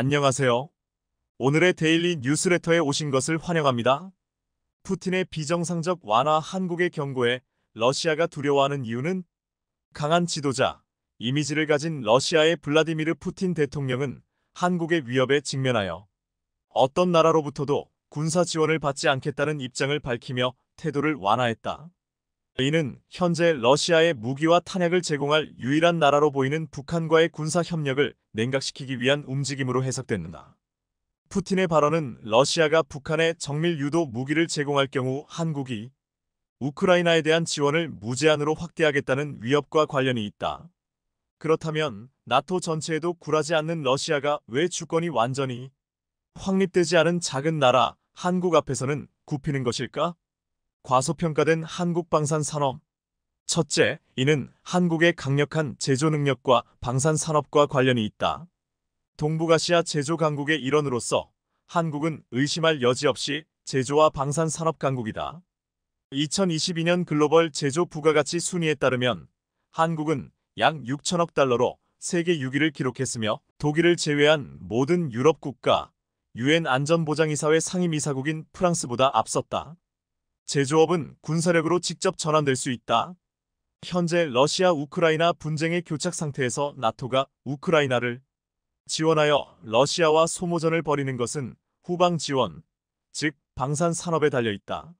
안녕하세요. 오늘의 데일리 뉴스레터에 오신 것을 환영합니다. 푸틴의 비정상적 완화 한국의 경고에 러시아가 두려워하는 이유는 강한 지도자, 이미지를 가진 러시아의 블라디미르 푸틴 대통령은 한국의 위협에 직면하여 어떤 나라로부터도 군사 지원을 받지 않겠다는 입장을 밝히며 태도를 완화했다. 이는 현재 러시아에 무기와 탄약을 제공할 유일한 나라로 보이는 북한과의 군사 협력을 냉각시키기 위한 움직임으로 해석된다. 푸틴의 발언은 러시아가 북한에 정밀 유도 무기를 제공할 경우 한국이 우크라이나에 대한 지원을 무제한으로 확대하겠다는 위협과 관련이 있다. 그렇다면 나토 전체에도 굴하지 않는 러시아가 왜 주권이 완전히 확립되지 않은 작은 나라 한국 앞에서는 굽히는 것일까? 과소평가된 한국 방산 산업. 첫째, 이는 한국의 강력한 제조 능력과 방산 산업과 관련이 있다. 동북아시아 제조 강국의 일원으로서 한국은 의심할 여지 없이 제조와 방산 산업 강국이다. 2022년 글로벌 제조 부가가치 순위에 따르면 한국은 약 6천억 달러로 세계 6위를 기록했으며 독일을 제외한 모든 유럽 국가, 유엔 안전보장이사회 상임이사국인 프랑스보다 앞섰다. 제조업은 군사력으로 직접 전환될 수 있다. 현재 러시아 우크라이나 분쟁의 교착 상태에서 나토가 우크라이나를 지원하여 러시아와 소모전을 벌이는 것은 후방 지원, 즉 방산 산업에 달려 있다.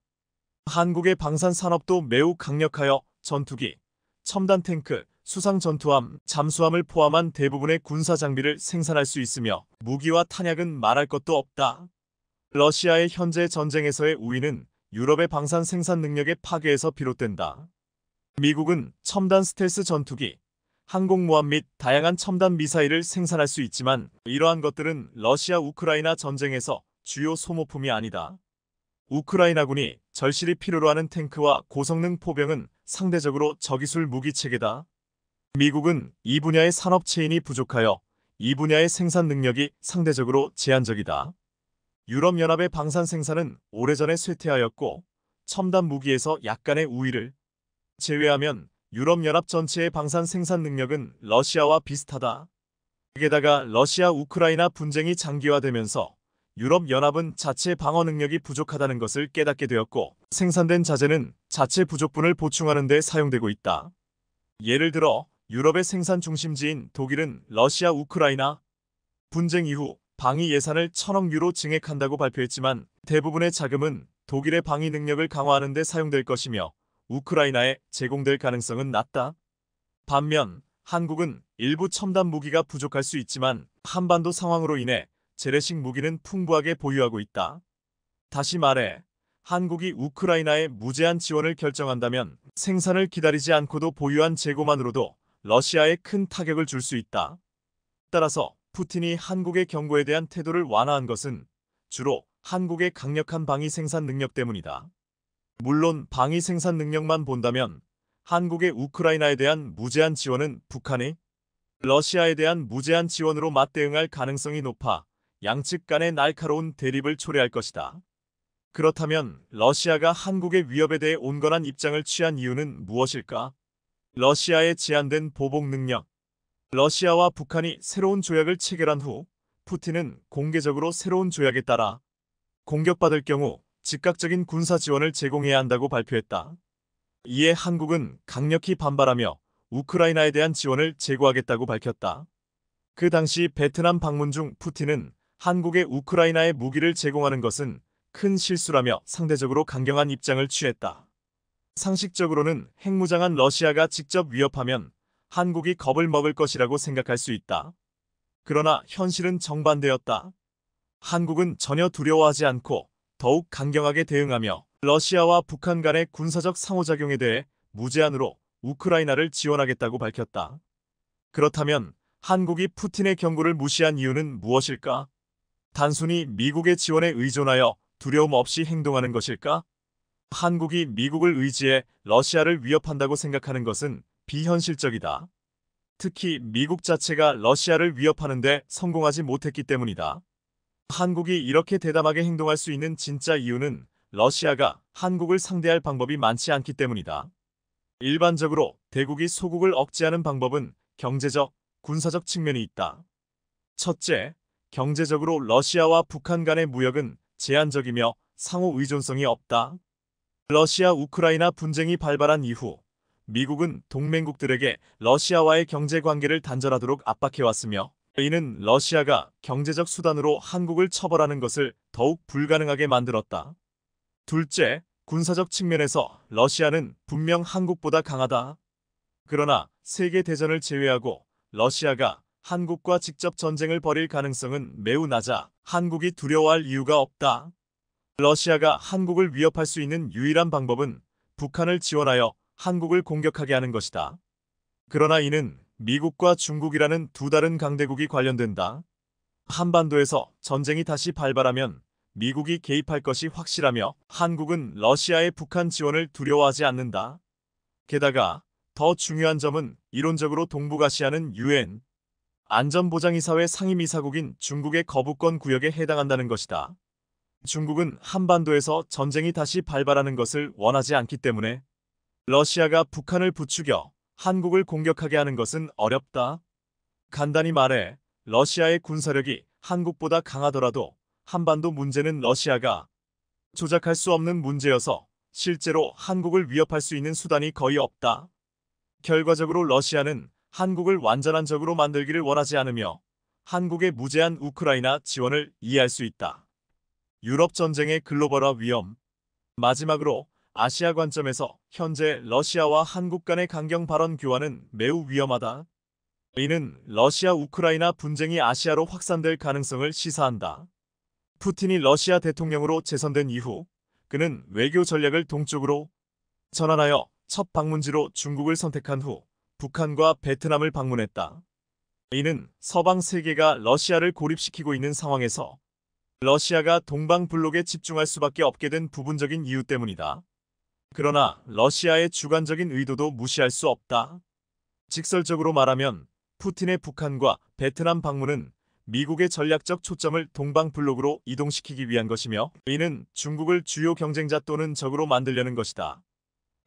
한국의 방산 산업도 매우 강력하여 전투기, 첨단 탱크, 수상 전투함, 잠수함을 포함한 대부분의 군사 장비를 생산할 수 있으며 무기와 탄약은 말할 것도 없다. 러시아의 현재 전쟁에서의 우위는 유럽의 방산 생산 능력의 파괴에서 비롯된다. 미국은 첨단 스텔스 전투기, 항공모함 및 다양한 첨단 미사일을 생산할 수 있지만 이러한 것들은 러시아 우크라이나 전쟁에서 주요 소모품이 아니다. 우크라이나군이 절실히 필요로 하는 탱크와 고성능 포병은 상대적으로 저기술 무기 체계다. 미국은 이 분야의 산업 체인이 부족하여 이 분야의 생산 능력이 상대적으로 제한적이다. 유럽연합의 방산 생산은 오래전에 쇠퇴하였고 첨단 무기에서 약간의 우위를 제외하면 유럽연합 전체의 방산 생산 능력은 러시아와 비슷하다. 게다가 러시아 우크라이나 분쟁이 장기화되면서 유럽연합은 자체 방어 능력이 부족하다는 것을 깨닫게 되었고 생산된 자재는 자체 부족분을 보충하는 데 사용되고 있다. 예를 들어 유럽의 생산 중심지인 독일은 러시아 우크라이나 분쟁 이후 방위 예산을 1,000억 유로 증액한다고 발표했지만 대부분의 자금은 독일의 방위 능력을 강화하는 데 사용될 것이며 우크라이나에 제공될 가능성은 낮다. 반면 한국은 일부 첨단 무기가 부족할 수 있지만 한반도 상황으로 인해 재래식 무기는 풍부하게 보유하고 있다. 다시 말해 한국이 우크라이나에 무제한 지원을 결정한다면 생산을 기다리지 않고도 보유한 재고만으로도 러시아에 큰 타격을 줄 수 있다. 따라서 푸틴이 한국의 경고에 대한 태도를 완화한 것은 주로 한국의 강력한 방위 생산 능력 때문이다. 물론 방위 생산 능력만 본다면 한국의 우크라이나에 대한 무제한 지원은 북한이 러시아에 대한 무제한 지원으로 맞대응할 가능성이 높아 양측 간의 날카로운 대립을 초래할 것이다. 그렇다면 러시아가 한국의 위협에 대해 온건한 입장을 취한 이유는 무엇일까? 러시아의 제한된 보복 능력. 러시아와 북한이 새로운 조약을 체결한 후 푸틴은 공개적으로 새로운 조약에 따라 공격받을 경우 즉각적인 군사 지원을 제공해야 한다고 발표했다. 이에 한국은 강력히 반발하며 우크라이나에 대한 지원을 제고하겠다고 밝혔다. 그 당시 베트남 방문 중 푸틴은 한국의 우크라이나에 무기를 제공하는 것은 큰 실수라며 상대적으로 강경한 입장을 취했다. 상식적으로는 핵무장한 러시아가 직접 위협하면 한국이 겁을 먹을 것이라고 생각할 수 있다. 그러나 현실은 정반대였다. 한국은 전혀 두려워하지 않고 더욱 강경하게 대응하며 러시아와 북한 간의 군사적 상호작용에 대해 무제한으로 우크라이나를 지원하겠다고 밝혔다. 그렇다면 한국이 푸틴의 경고를 무시한 이유는 무엇일까? 단순히 미국의 지원에 의존하여 두려움 없이 행동하는 것일까? 한국이 미국을 의지해 러시아를 위협한다고 생각하는 것은 비현실적이다. 특히 미국 자체가 러시아를 위협하는데 성공하지 못했기 때문이다. 한국이 이렇게 대담하게 행동할 수 있는 진짜 이유는 러시아가 한국을 상대할 방법이 많지 않기 때문이다. 일반적으로 대국이 소국을 억제하는 방법은 경제적, 군사적 측면이 있다. 첫째, 경제적으로 러시아와 북한 간의 무역은 제한적이며 상호 의존성이 없다. 러시아 우크라이나 분쟁이 발발한 이후 미국은 동맹국들에게 러시아와의 경제 관계를 단절하도록 압박해왔으며, 이는 러시아가 경제적 수단으로 한국을 처벌하는 것을 더욱 불가능하게 만들었다. 둘째, 군사적 측면에서 러시아는 분명 한국보다 강하다. 그러나 세계대전을 제외하고 러시아가 한국과 직접 전쟁을 벌일 가능성은 매우 낮아 한국이 두려워할 이유가 없다. 러시아가 한국을 위협할 수 있는 유일한 방법은 북한을 지원하여 한국을 공격하게 하는 것이다. 그러나 이는 미국과 중국이라는 두 다른 강대국이 관련된다. 한반도에서 전쟁이 다시 발발하면 미국이 개입할 것이 확실하며 한국은 러시아의 북한 지원을 두려워하지 않는다. 게다가 더 중요한 점은 이론적으로 동북아시아는 UN 안전보장이사회 상임이사국인 중국의 거부권 구역에 해당한다는 것이다. 중국은 한반도에서 전쟁이 다시 발발하는 것을 원하지 않기 때문에 러시아가 북한을 부추겨 한국을 공격하게 하는 것은 어렵다. 간단히 말해 러시아의 군사력이 한국보다 강하더라도 한반도 문제는 러시아가 조작할 수 없는 문제여서 실제로 한국을 위협할 수 있는 수단이 거의 없다. 결과적으로 러시아는 한국을 완전한 적으로 만들기를 원하지 않으며 한국의 무제한 우크라이나 지원을 이해할 수 있다. 유럽 전쟁의 글로벌화 위험. 마지막으로 아시아 관점에서 현재 러시아와 한국 간의 강경 발언 교환은 매우 위험하다. 이는 러시아 우크라이나 분쟁이 아시아로 확산될 가능성을 시사한다. 푸틴이 러시아 대통령으로 재선된 이후 그는 외교 전략을 동쪽으로 전환하여 첫 방문지로 중국을 선택한 후 북한과 베트남을 방문했다. 이는 서방 세계가 러시아를 고립시키고 있는 상황에서 러시아가 동방블록에 집중할 수밖에 없게 된 부분적인 이유 때문이다. 그러나 러시아의 주관적인 의도도 무시할 수 없다. 직설적으로 말하면 푸틴의 북한과 베트남 방문은 미국의 전략적 초점을 동방블록으로 이동시키기 위한 것이며, 이는 중국을 주요 경쟁자 또는 적으로 만들려는 것이다.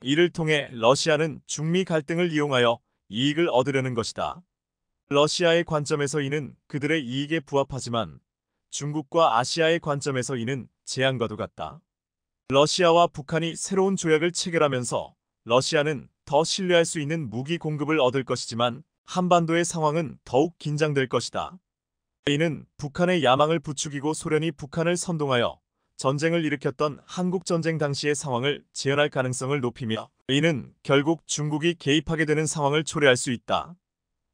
이를 통해 러시아는 중미 갈등을 이용하여 이익을 얻으려는 것이다. 러시아의 관점에서 이는 그들의 이익에 부합하지만 중국과 아시아의 관점에서 이는 재앙과도 같다. 러시아와 북한이 새로운 조약을 체결하면서 러시아는 더 신뢰할 수 있는 무기 공급을 얻을 것이지만 한반도의 상황은 더욱 긴장될 것이다. 이는 북한의 야망을 부추기고 소련이 북한을 선동하여 전쟁을 일으켰던 한국전쟁 당시의 상황을 재현할 가능성을 높이며, 이는 결국 중국이 개입하게 되는 상황을 초래할 수 있다.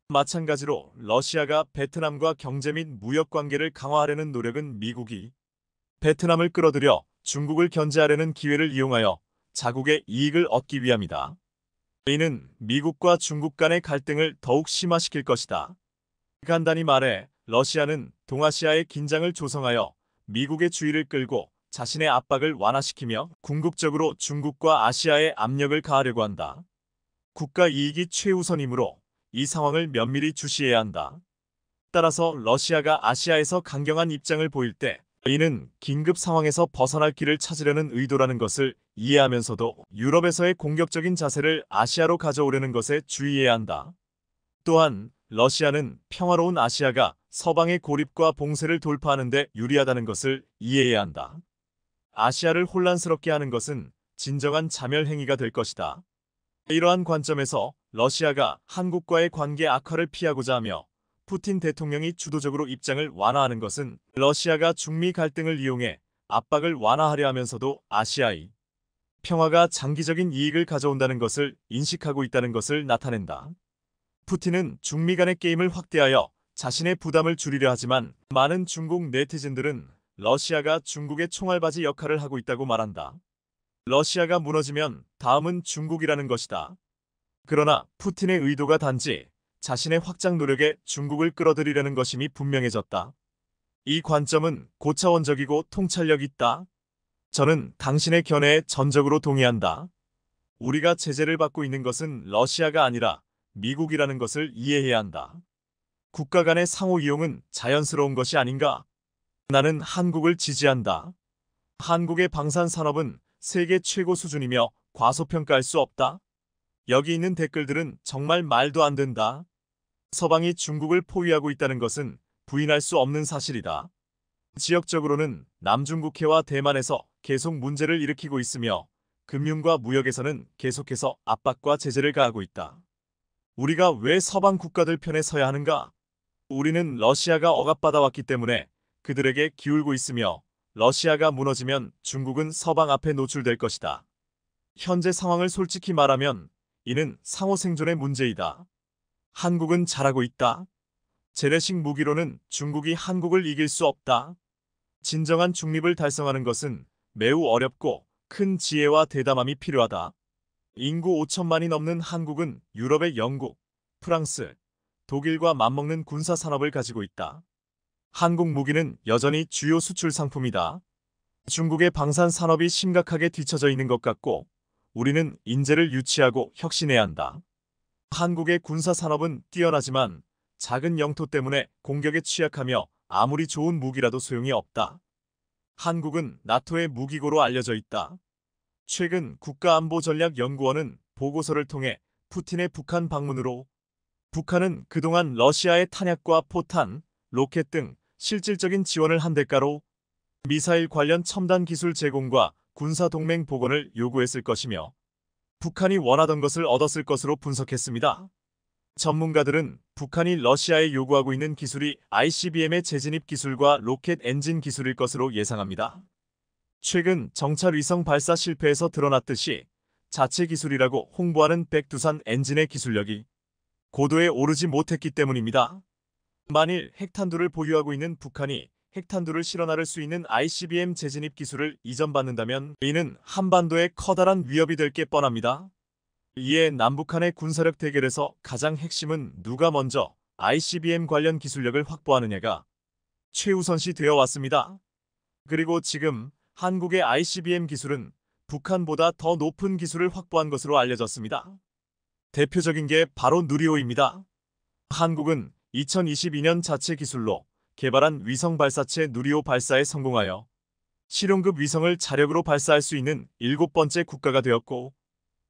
마찬가지로 러시아가 베트남과 경제 및 무역 관계를 강화하려는 노력은 미국이 베트남을 끌어들여 중국을 견제하려는 기회를 이용하여 자국의 이익을 얻기 위함이다. 이는 미국과 중국 간의 갈등을 더욱 심화시킬 것이다. 간단히 말해 러시아는 동아시아의 긴장을 조성하여 미국의 주의를 끌고 자신의 압박을 완화시키며 궁극적으로 중국과 아시아에 압력을 가하려고 한다. 국가 이익이 최우선이므로 이 상황을 면밀히 주시해야 한다. 따라서 러시아가 아시아에서 강경한 입장을 보일 때 이는 긴급 상황에서 벗어날 길을 찾으려는 의도라는 것을 이해하면서도 유럽에서의 공격적인 자세를 아시아로 가져오려는 것에 주의해야 한다. 또한 러시아는 평화로운 아시아가 서방의 고립과 봉쇄를 돌파하는 데 유리하다는 것을 이해해야 한다. 아시아를 혼란스럽게 하는 것은 진정한 자멸 행위가 될 것이다. 이러한 관점에서 러시아가 한국과의 관계 악화를 피하고자 하며 푸틴 대통령이 주도적으로 입장을 완화하는 것은 러시아가 중미 갈등을 이용해 압박을 완화하려 하면서도 아시아의 평화가 장기적인 이익을 가져온다는 것을 인식하고 있다는 것을 나타낸다. 푸틴은 중미 간의 게임을 확대하여 자신의 부담을 줄이려 하지만 많은 중국 네티즌들은 러시아가 중국의 총알바지 역할을 하고 있다고 말한다. 러시아가 무너지면 다음은 중국이라는 것이다. 그러나 푸틴의 의도가 단지 자신의 확장 노력에 중국을 끌어들이려는 것임이 분명해졌다. 이 관점은 고차원적이고 통찰력 있다. 저는 당신의 견해에 전적으로 동의한다. 우리가 제재를 받고 있는 것은 러시아가 아니라 미국이라는 것을 이해해야 한다. 국가 간의 상호 이용은 자연스러운 것이 아닌가? 나는 한국을 지지한다. 한국의 방산 산업은 세계 최고 수준이며 과소평가할 수 없다. 여기 있는 댓글들은 정말 말도 안 된다. 서방이 중국을 포위하고 있다는 것은 부인할 수 없는 사실이다. 지역적으로는 남중국해와 대만에서 계속 문제를 일으키고 있으며 금융과 무역에서는 계속해서 압박과 제재를 가하고 있다. 우리가 왜 서방 국가들 편에 서야 하는가? 우리는 러시아가 억압받아왔기 때문에 그들에게 기울고 있으며 러시아가 무너지면 중국은 서방 앞에 노출될 것이다. 현재 상황을 솔직히 말하면 이는 상호 생존의 문제이다. 한국은 잘하고 있다. 재래식 무기로는 중국이 한국을 이길 수 없다. 진정한 중립을 달성하는 것은 매우 어렵고 큰 지혜와 대담함이 필요하다. 인구 5천만이 넘는 한국은 유럽의 영국, 프랑스, 독일과 맞먹는 군사 산업을 가지고 있다. 한국 무기는 여전히 주요 수출 상품이다. 중국의 방산 산업이 심각하게 뒤처져 있는 것 같고 우리는 인재를 유치하고 혁신해야 한다. 한국의 군사 산업은 뛰어나지만 작은 영토 때문에 공격에 취약하며 아무리 좋은 무기라도 소용이 없다. 한국은 나토의 무기고로 알려져 있다. 최근 국가안보전략연구원은 보고서를 통해 푸틴의 북한 방문으로 북한은 그동안 러시아의 탄약과 포탄, 로켓 등 실질적인 지원을 한 대가로 미사일 관련 첨단 기술 제공과 군사동맹 복원을 요구했을 것이며 북한이 원하던 것을 얻었을 것으로 분석했습니다. 전문가들은 북한이 러시아에 요구하고 있는 기술이 ICBM의 재진입 기술과 로켓 엔진 기술일 것으로 예상합니다. 최근 정찰 위성 발사 실패에서 드러났듯이 자체 기술이라고 홍보하는 백두산 엔진의 기술력이 고도에 오르지 못했기 때문입니다. 만일 핵탄두를 보유하고 있는 북한이 핵탄두를 실어 나를 수 있는 ICBM 재진입 기술을 이전받는다면 이는 한반도에 커다란 위협이 될 게 뻔합니다. 이에 남북한의 군사력 대결에서 가장 핵심은 누가 먼저 ICBM 관련 기술력을 확보하느냐가 최우선시 되어 왔습니다. 그리고 지금 한국의 ICBM 기술은 북한보다 더 높은 기술을 확보한 것으로 알려졌습니다. 대표적인 게 바로 누리호입니다. 한국은 2022년 자체 기술로 개발한 위성 발사체 누리호 발사에 성공하여 실용급 위성을 자력으로 발사할 수 있는 7번째 국가가 되었고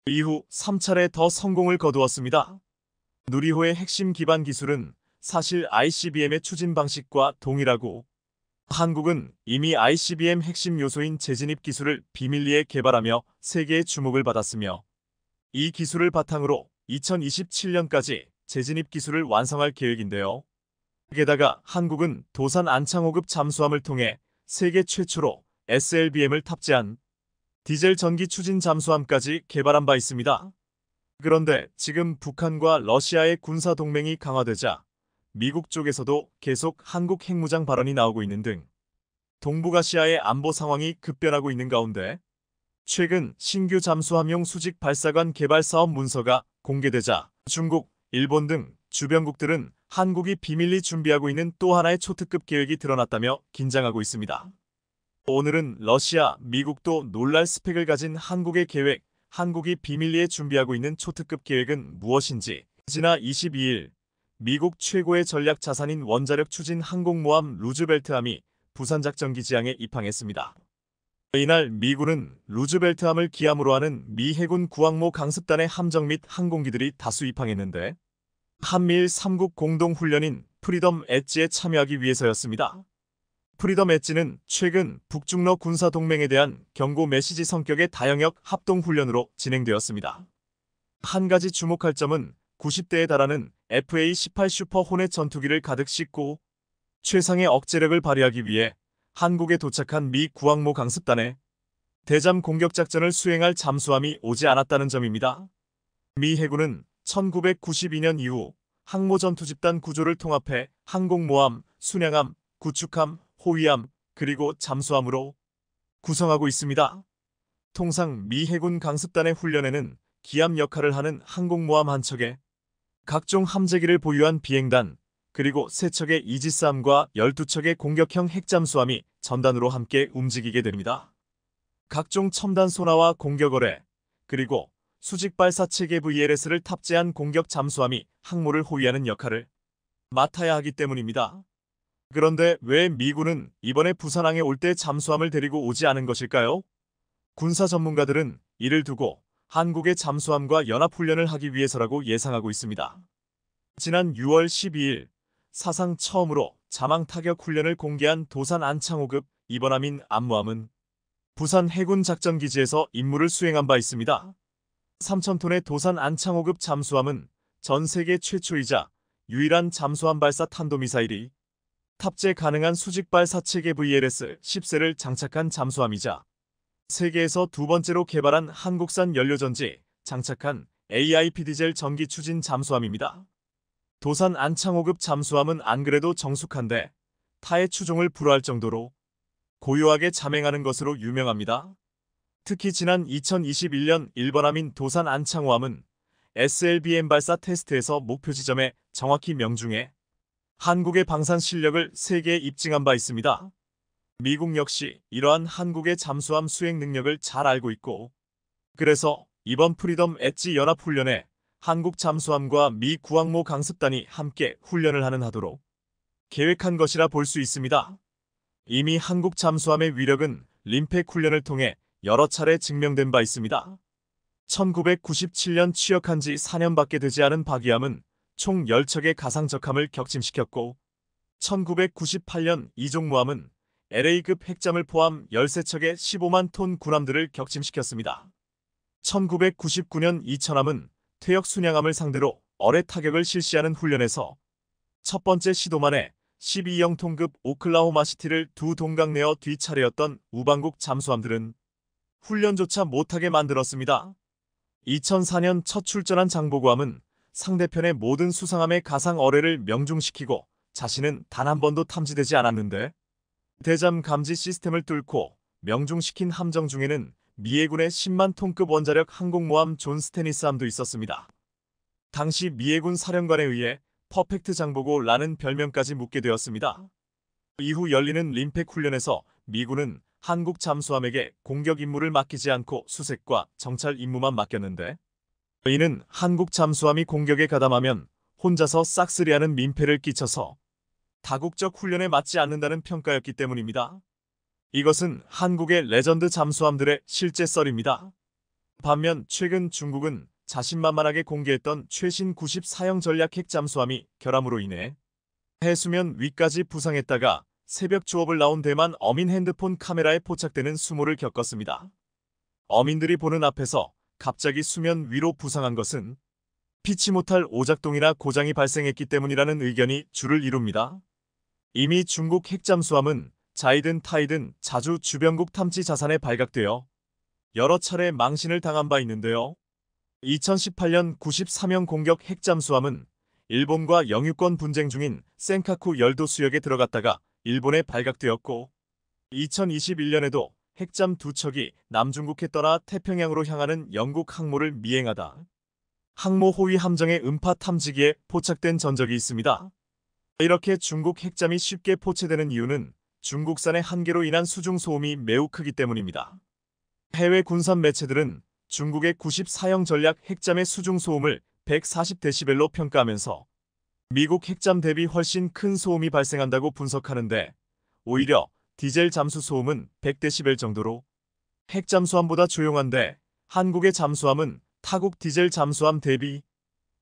이후 3차례 더 성공을 거두었습니다. 누리호의 핵심 기반 기술은 사실 ICBM의 추진 방식과 동일하고 한국은 이미 ICBM 핵심 요소인 재진입 기술을 비밀리에 개발하며 세계의 주목을 받았으며 이 기술을 바탕으로 2027년까지 재진입 기술을 완성할 계획인데요. 게다가 한국은 도산 안창 5급 잠수함을 통해 세계 최초로 SLBM을 탑재한 디젤 전기 추진 잠수함까지 개발한 바 있습니다. 그런데 지금 북한과 러시아의 군사 동맹이 강화되자 미국 쪽에서도 계속 한국 핵무장 발언이 나오고 있는 등 동북아시아의 안보 상황이 급변하고 있는 가운데 최근 신규 잠수함용 수직 발사관 개발 사업 문서가 공개되자 중국, 일본 등 주변국들은 한국이 비밀리 준비하고 있는 또 하나의 초특급 계획이 드러났다며 긴장하고 있습니다. 오늘은 러시아, 미국도 놀랄 스펙을 가진 한국의 계획, 한국이 비밀리에 준비하고 있는 초특급 계획은 무엇인지 지난 22일 미국 최고의 전략 자산인 원자력 추진 항공모함 루즈벨트함이 부산작전기지항에 입항했습니다. 이날 미군은 루즈벨트함을 기함으로 하는 미 해군 구항모 강습단의 함정 및 항공기들이 다수 입항했는데 한미일 3국 공동훈련인 프리덤 엣지에 참여하기 위해서였습니다. 프리덤 엣지는 최근 북중러 군사동맹에 대한 경고 메시지 성격의 다영역 합동훈련으로 진행되었습니다. 한 가지 주목할 점은 90대에 달하는 FA-18 슈퍼 호넷 전투기를 가득 싣고 최상의 억제력을 발휘하기 위해 한국에 도착한 미 구항모 강습단에 대잠 공격작전을 수행할 잠수함이 오지 않았다는 점입니다. 미 해군은 1992년 이후 항모전투집단 구조를 통합해 항공모함, 순양함, 구축함, 호위함, 그리고 잠수함으로 구성하고 있습니다. 통상 미 해군 강습단의 훈련에는 기함 역할을 하는 항공모함 한 척에 각종 함재기를 보유한 비행단, 그리고 3척의 이지스함과 12척의 공격형 핵잠수함이 전단으로 함께 움직이게 됩니다. 각종 첨단 소나와 공격어뢰, 그리고 수직발사체계 VLS를 탑재한 공격 잠수함이 항모를 호위하는 역할을 맡아야 하기 때문입니다. 그런데 왜 미군은 이번에 부산항에 올 때 잠수함을 데리고 오지 않은 것일까요? 군사 전문가들은 이를 두고 한국의 잠수함과 연합훈련을 하기 위해서라고 예상하고 있습니다. 지난 6월 12일 사상 처음으로 자망 타격 훈련을 공개한 도산 안창호급 이번함인 안무함은 부산 해군 작전기지에서 임무를 수행한 바 있습니다. 3,000톤의 도산 안창호급 잠수함은 전 세계 최초이자 유일한 잠수함 발사 탄도미사일이 탑재 가능한 수직발 사체계 VLS-10세를 장착한 잠수함이자 세계에서 두 번째로 개발한 한국산 연료전지 장착한 AIP 디젤 전기 추진 잠수함입니다. 도산 안창호급 잠수함은 안 그래도 정숙한데 타의 추종을 불허할 정도로 고요하게 잠행하는 것으로 유명합니다. 특히 지난 2021년 1번함인 도산 안창호함은 SLBM 발사 테스트에서 목표 지점에 정확히 명중해 한국의 방산 실력을 세계에 입증한 바 있습니다. 미국 역시 이러한 한국의 잠수함 수행 능력을 잘 알고 있고 그래서 이번 프리덤 엣지 연합훈련에 한국 잠수함과 미 구항모 강습단이 함께 훈련을 하도록 계획한 것이라 볼 수 있습니다. 이미 한국 잠수함의 위력은 림팩 훈련을 통해 여러 차례 증명된 바 있습니다. 1997년 취역한 지 4년밖에 되지 않은 박이함은 총 10척의 가상적함을 격침시켰고 1998년 이종무함은 LA급 핵잠을 포함 13척의 15만 톤 군함들을 격침시켰습니다. 1999년 이천함은 퇴역 순양함을 상대로 어뢰 타격을 실시하는 훈련에서 첫 번째 시도만에 12형통급 오클라호마시티를 두 동강 내어 뒤차례였던 우방국 잠수함들은 훈련조차 못하게 만들었습니다. 2004년 첫 출전한 장보고함은 상대편의 모든 수상함의 가상 어뢰를 명중시키고 자신은 단 한 번도 탐지되지 않았는데 대잠 감지 시스템을 뚫고 명중시킨 함정 중에는 미 해군의 10만 톤급 원자력 항공모함 존 스테니스함도 있었습니다. 당시 미 해군 사령관에 의해 퍼펙트 장보고라는 별명까지 묻게 되었습니다. 이후 열리는 림팩 훈련에서 미군은 한국 잠수함에게 공격 임무를 맡기지 않고 수색과 정찰 임무만 맡겼는데 이는 한국 잠수함이 공격에 가담하면 혼자서 싹쓸이하는 민폐를 끼쳐서 다국적 훈련에 맞지 않는다는 평가였기 때문입니다. 이것은 한국의 레전드 잠수함들의 실제 썰입니다. 반면 최근 중국은 자신만만하게 공개했던 최신 94형 전략 핵잠수함이 결함으로 인해 해수면 위까지 부상했다가 새벽 조업을 나온 대만 어민 핸드폰 카메라에 포착되는 수모를 겪었습니다. 어민들이 보는 앞에서 갑자기 수면 위로 부상한 것은 피치 못할 오작동이나 고장이 발생했기 때문이라는 의견이 주를 이룹니다. 이미 중국 핵잠수함은 자이든 타이든 자주 주변국 탐지 자산에 발각되어 여러 차례 망신을 당한 바 있는데요. 2018년 93형 공격 핵잠수함은 일본과 영유권 분쟁 중인 센카쿠 열도 수역에 들어갔다가 일본에 발각되었고 2021년에도 핵잠 두 척이 남중국해 떠나 태평양으로 향하는 영국 항모를 미행하다 항모 호위 함정의 음파 탐지기에 포착된 전적이 있습니다. 이렇게 중국 핵잠이 쉽게 포체되는 이유는 중국산의 한계로 인한 수중 소음이 매우 크기 때문입니다. 해외 군산 매체들은 중국의 94형 전략 핵잠의 수중 소음을 140데시벨로 평가하면서 미국 핵잠 대비 훨씬 큰 소음이 발생한다고 분석하는데 오히려 디젤 잠수 소음은 100데시벨 정도로 핵잠수함보다 조용한데 한국의 잠수함은 타국 디젤 잠수함 대비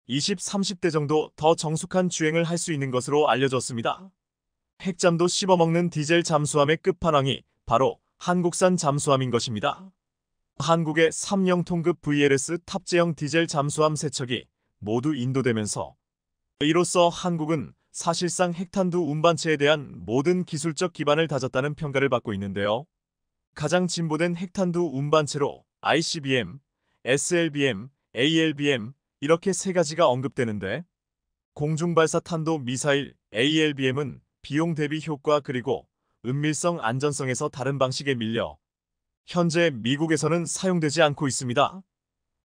20, 30대 정도 더 정숙한 주행을 할 수 있는 것으로 알려졌습니다. 핵잠도 씹어먹는 디젤 잠수함의 끝판왕이 바로 한국산 잠수함인 것입니다. 한국의 3형통급 VLS 탑재형 디젤 잠수함 3척이 모두 인도되면서 이로써 한국은 사실상 핵탄두 운반체에 대한 모든 기술적 기반을 다졌다는 평가를 받고 있는데요. 가장 진보된 핵탄두 운반체로 ICBM, SLBM, ALBM 이렇게 세 가지가 언급되는데 공중발사 탄도 미사일 ALBM은 비용 대비 효과 그리고 은밀성 안전성에서 다른 방식에 밀려 현재 미국에서는 사용되지 않고 있습니다.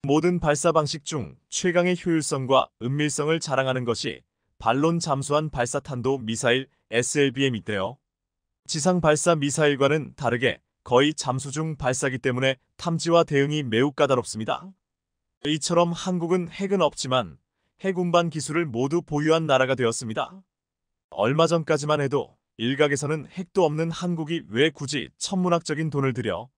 모든 발사 방식 중 최강의 효율성과 은밀성을 자랑하는 것이 반론 잠수함 발사탄도 미사일 SLBM인데요. 지상 발사 미사일과는 다르게 거의 잠수 중 발사기 때문에 탐지와 대응이 매우 까다롭습니다. 이처럼 한국은 핵은 없지만 핵 운반 기술을 모두 보유한 나라가 되었습니다. 얼마 전까지만 해도 일각에서는 핵도 없는 한국이 왜 굳이 천문학적인 돈을 들여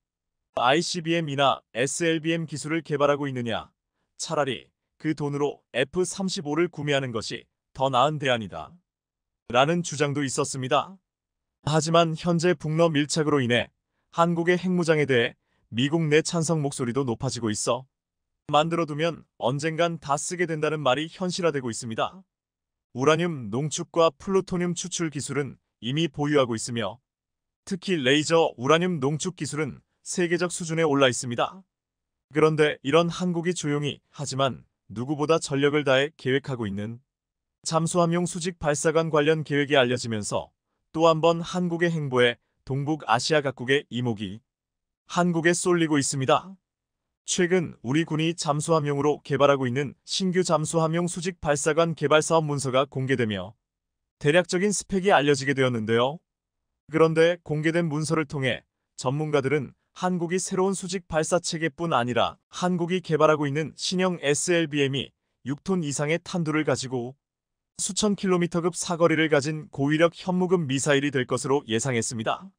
ICBM이나 SLBM 기술을 개발하고 있느냐, 차라리 그 돈으로 F-35를 구매하는 것이 더 나은 대안이다. 라는 주장도 있었습니다. 하지만 현재 북러 밀착으로 인해 한국의 핵무장에 대해 미국 내 찬성 목소리도 높아지고 있어 만들어두면 언젠간 다 쓰게 된다는 말이 현실화되고 있습니다. 우라늄 농축과 플루토늄 추출 기술은 이미 보유하고 있으며 특히 레이저 우라늄 농축 기술은 세계적 수준에 올라 있습니다. 그런데 이런 한국이 조용히 하지만 누구보다 전력을 다해 계획하고 있는 잠수함용 수직 발사관 관련 계획이 알려지면서 또 한 번 한국의 행보에 동북아시아 각국의 이목이 한국에 쏠리고 있습니다. 최근 우리 군이 잠수함용으로 개발하고 있는 신규 잠수함용 수직 발사관 개발 사업 문서가 공개되며 대략적인 스펙이 알려지게 되었는데요. 그런데 공개된 문서를 통해 전문가들은 한국이 새로운 수직 발사 체계뿐 아니라 한국이 개발하고 있는 신형 SLBM이 6톤 이상의 탄두를 가지고 수천 킬로미터급 사거리를 가진 고위력 현무급 미사일이 될 것으로 예상했습니다.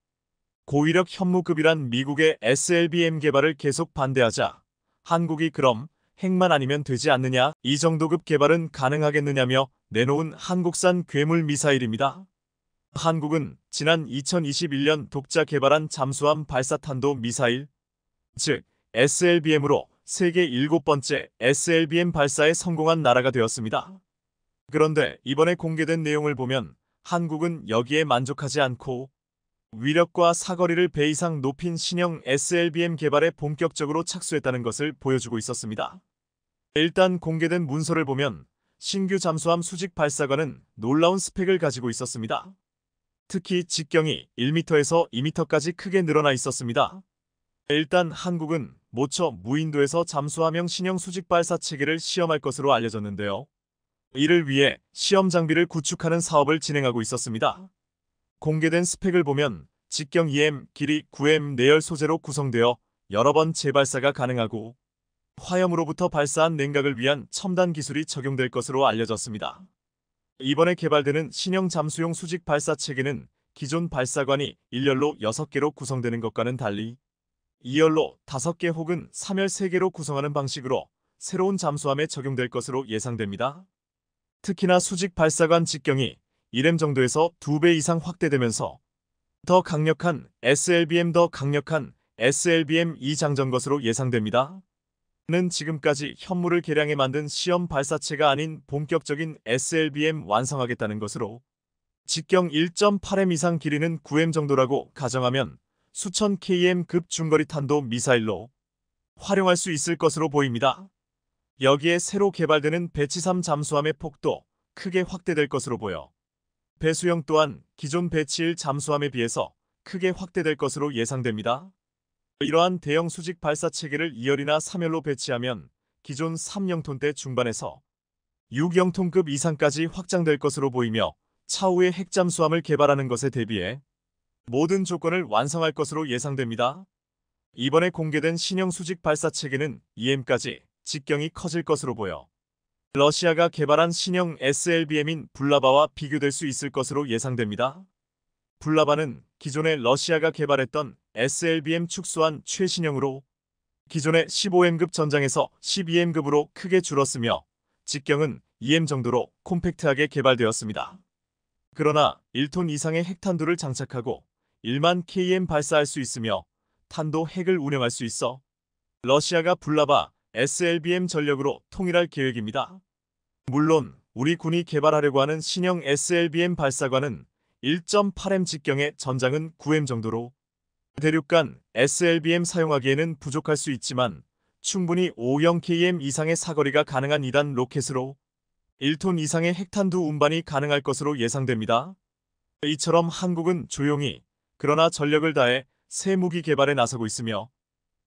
고위력 현무급이란 미국의 SLBM 개발을 계속 반대하자 한국이 그럼 핵만 아니면 되지 않느냐, 이 정도급 개발은 가능하겠느냐며 내놓은 한국산 괴물 미사일입니다. 한국은 지난 2021년 독자 개발한 잠수함 발사탄도 미사일, 즉 SLBM으로 세계 7번째 SLBM 발사에 성공한 나라가 되었습니다. 그런데 이번에 공개된 내용을 보면 한국은 여기에 만족하지 않고 위력과 사거리를 배 이상 높인 신형 SLBM 개발에 본격적으로 착수했다는 것을 보여주고 있었습니다. 일단 공개된 문서를 보면 신규 잠수함 수직 발사관은 놀라운 스펙을 가지고 있었습니다. 특히 직경이 1m에서 2m까지 크게 늘어나 있었습니다. 일단 한국은 모처 무인도에서 잠수함형 신형 수직 발사 체계를 시험할 것으로 알려졌는데요. 이를 위해 시험 장비를 구축하는 사업을 진행하고 있었습니다. 공개된 스펙을 보면 직경 2M, 길이 9M 내열 소재로 구성되어 여러 번 재발사가 가능하고 화염으로부터 발사한 냉각을 위한 첨단 기술이 적용될 것으로 알려졌습니다. 이번에 개발되는 신형 잠수용 수직 발사 체계는 기존 발사관이 1열로 6개로 구성되는 것과는 달리 2열로 5개 혹은 3열 3개로 구성하는 방식으로 새로운 잠수함에 적용될 것으로 예상됩니다. 특히나 수직 발사관 직경이 1M 정도에서 2배 이상 확대되면서 더 강력한 SLBM 장전 것으로 예상됩니다. 는 지금까지 현무를 개량해 만든 시험 발사체가 아닌 본격적인 SLBM 완성하겠다는 것으로 직경 1.8M 이상 길이는 9M 정도라고 가정하면 수천 km급 중거리 탄도 미사일로 활용할 수 있을 것으로 보입니다. 여기에 새로 개발되는 배치3 잠수함의 폭도 크게 확대될 것으로 보여 배수형 또한 기존 배치1 잠수함에 비해서 크게 확대될 것으로 예상됩니다. 이러한 대형 수직 발사 체계를 2열이나 3열로 배치하면 기존 3영톤대 중반에서 6영톤급 이상까지 확장될 것으로 보이며 차후에 핵잠수함을 개발하는 것에 대비해 모든 조건을 완성할 것으로 예상됩니다. 이번에 공개된 신형 수직 발사 체계는 2M까지 직경이 커질 것으로 보여 러시아가 개발한 신형 SLBM인 불라바와 비교될 수 있을 것으로 예상됩니다. 불라바는 기존에 러시아가 개발했던 SLBM 축소한 최신형으로 기존의 15M급 전장에서 12M급으로 크게 줄었으며 직경은 2M 정도로 콤팩트하게 개발되었습니다. 그러나 1톤 이상의 핵탄두를 장착하고 1만 km 발사할 수 있으며 탄도 핵을 운영할 수 있어 러시아가 불라바 SLBM 전력으로 통일할 계획입니다. 물론 우리 군이 개발하려고 하는 신형 SLBM 발사관은 1.8M 직경의 전장은 9M 정도로 대륙간 SLBM 사용하기에는 부족할 수 있지만 충분히 50km 이상의 사거리가 가능한 2단 로켓으로 1톤 이상의 핵탄두 운반이 가능할 것으로 예상됩니다. 이처럼 한국은 조용히 그러나 전력을 다해 새 무기 개발에 나서고 있으며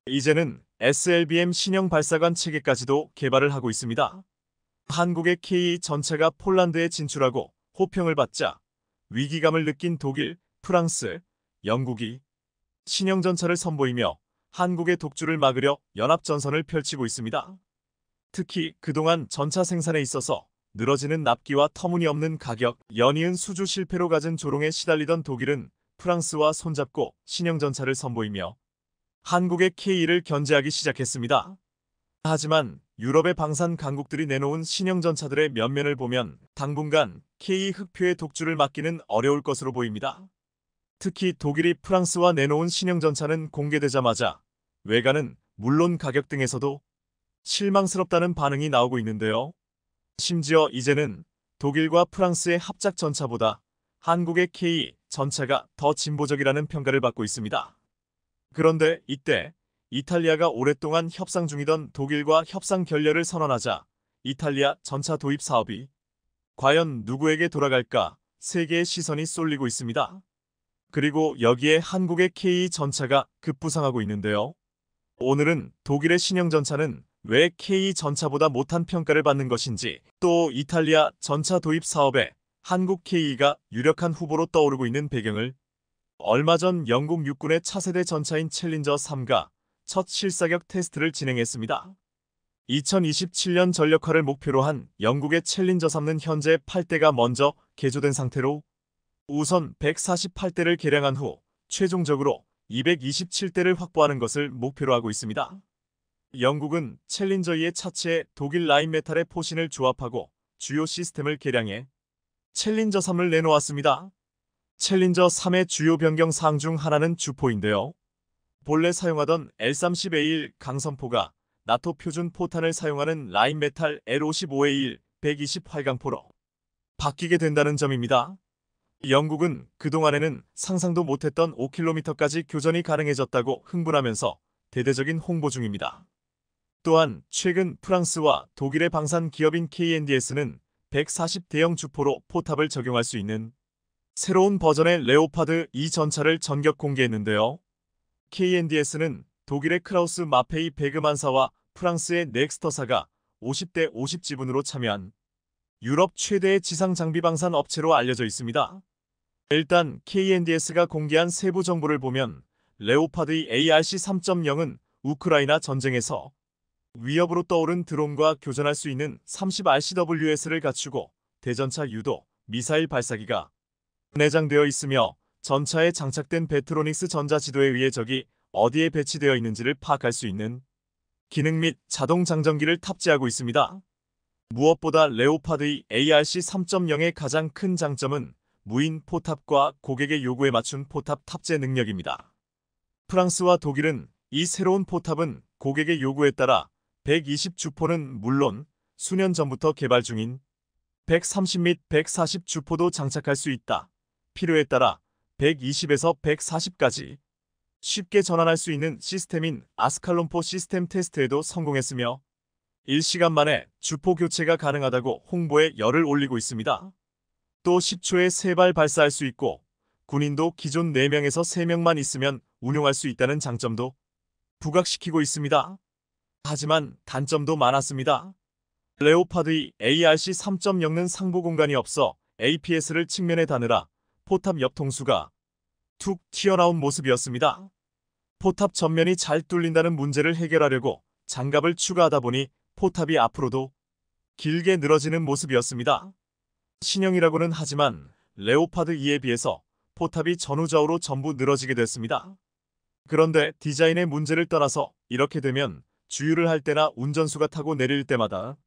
이제는 SLBM 신형 발사관 체계까지도 개발을 하고 있습니다. 한국의 K 전차가 폴란드에 진출하고 호평을 받자 위기감을 느낀 독일, 프랑스, 영국이 신형 전차를 선보이며 한국의 독주를 막으려 연합전선을 펼치고 있습니다. 특히 그동안 전차 생산에 있어서 늘어지는 납기와 터무니없는 가격, 연이은 수주 실패로 갖은 조롱에 시달리던 독일은 프랑스와 손잡고 신형 전차를 선보이며 한국의 K를 견제하기 시작했습니다. 하지만 유럽의 방산 강국들이 내놓은 신형 전차들의 면면을 보면 당분간 K 흑표의 독주를 막기는 어려울 것으로 보입니다. 특히 독일이 프랑스와 내놓은 신형 전차는 공개되자마자 외관은 물론 가격 등에서도 실망스럽다는 반응이 나오고 있는데요. 심지어 이제는 독일과 프랑스의 합작 전차보다 한국의 K 전차가 더 진보적이라는 평가를 받고 있습니다. 그런데 이때 이탈리아가 오랫동안 협상 중이던 독일과 협상 결렬을 선언하자 이탈리아 전차 도입 사업이 과연 누구에게 돌아갈까 세계의 시선이 쏠리고 있습니다. 그리고 여기에 한국의 K 전차가 급부상하고 있는데요. 오늘은 독일의 신형 전차는 왜 K 전차보다 못한 평가를 받는 것인지, 또 이탈리아 전차 도입 사업에 한국 K가 유력한 후보로 떠오르고 있는 배경을, 얼마 전 영국 육군의 차세대 전차인 챌린저 3가 첫 실사격 테스트를 진행했습니다. 2027년 전력화를 목표로 한 영국의 챌린저 3는 현재 8대가 먼저 개조된 상태로 우선 148대를 개량한 후 최종적으로 227대를 확보하는 것을 목표로 하고 있습니다. 영국은 챌린저 2의 차체에 독일 라인메탈의 포신을 조합하고 주요 시스템을 개량해 챌린저 3을 내놓았습니다. 챌린저 3의 주요 변경 사항 중 하나는 주포인데요. 본래 사용하던 L30A1 강선포가 나토 표준 포탄을 사용하는 라인메탈 L55A1 128강포로 바뀌게 된다는 점입니다. 영국은 그동안에는 상상도 못했던 5km까지 교전이 가능해졌다고 흥분하면서 대대적인 홍보 중입니다. 또한 최근 프랑스와 독일의 방산 기업인 KNDS는 140대형 주포로 포탑을 적용할 수 있는 새로운 버전의 레오파드 2 전차를 전격 공개했는데요. KNDS는 독일의 크라우스 마페이 베그만사와 프랑스의 넥스터사가 50대 50 지분으로 참여한 유럽 최대의 지상 장비 방산 업체로 알려져 있습니다. 일단 KNDS가 공개한 세부 정보를 보면 레오파드의 ARC 3.0은 우크라이나 전쟁에서 위협으로 떠오른 드론과 교전할 수 있는 30RCWS를 갖추고 대전차 유도, 미사일 발사기가 내장되어 있으며 전차에 장착된 베트로닉스 전자지도에 의해 적이 어디에 배치되어 있는지를 파악할 수 있는 기능 및 자동 장전기를 탑재하고 있습니다. 무엇보다 레오파드의 ARC 3.0의 가장 큰 장점은 무인 포탑과 고객의 요구에 맞춘 포탑 탑재 능력입니다. 프랑스와 독일은 이 새로운 포탑은 고객의 요구에 따라 120 주포는 물론 수년 전부터 개발 중인 130 및 140 주포도 장착할 수 있다. 필요에 따라 120에서 140까지 쉽게 전환할 수 있는 시스템인 아스칼론포 시스템 테스트에도 성공했으며 일시간 만에 주포 교체가 가능하다고 홍보에 열을 올리고 있습니다. 또 10초에 3발 발사할 수 있고 군인도 기존 4명에서 3명만 있으면 운용할 수 있다는 장점도 부각시키고 있습니다. 하지만 단점도 많았습니다. 레오파드의 ARC 3.0는 상부 공간이 없어 APS를 측면에 다느라 포탑 옆 통수가 툭 튀어나온 모습이었습니다. 포탑 전면이 잘 뚫린다는 문제를 해결하려고 장갑을 추가하다 보니 포탑이 앞으로도 길게 늘어지는 모습이었습니다. 신형이라고는 하지만 레오파드 2에 비해서 포탑이 전후좌우로 전부 늘어지게 됐습니다. 그런데 디자인의 문제를 떠나서 이렇게 되면 주유를 할 때나 운전수가 타고 내릴 때마다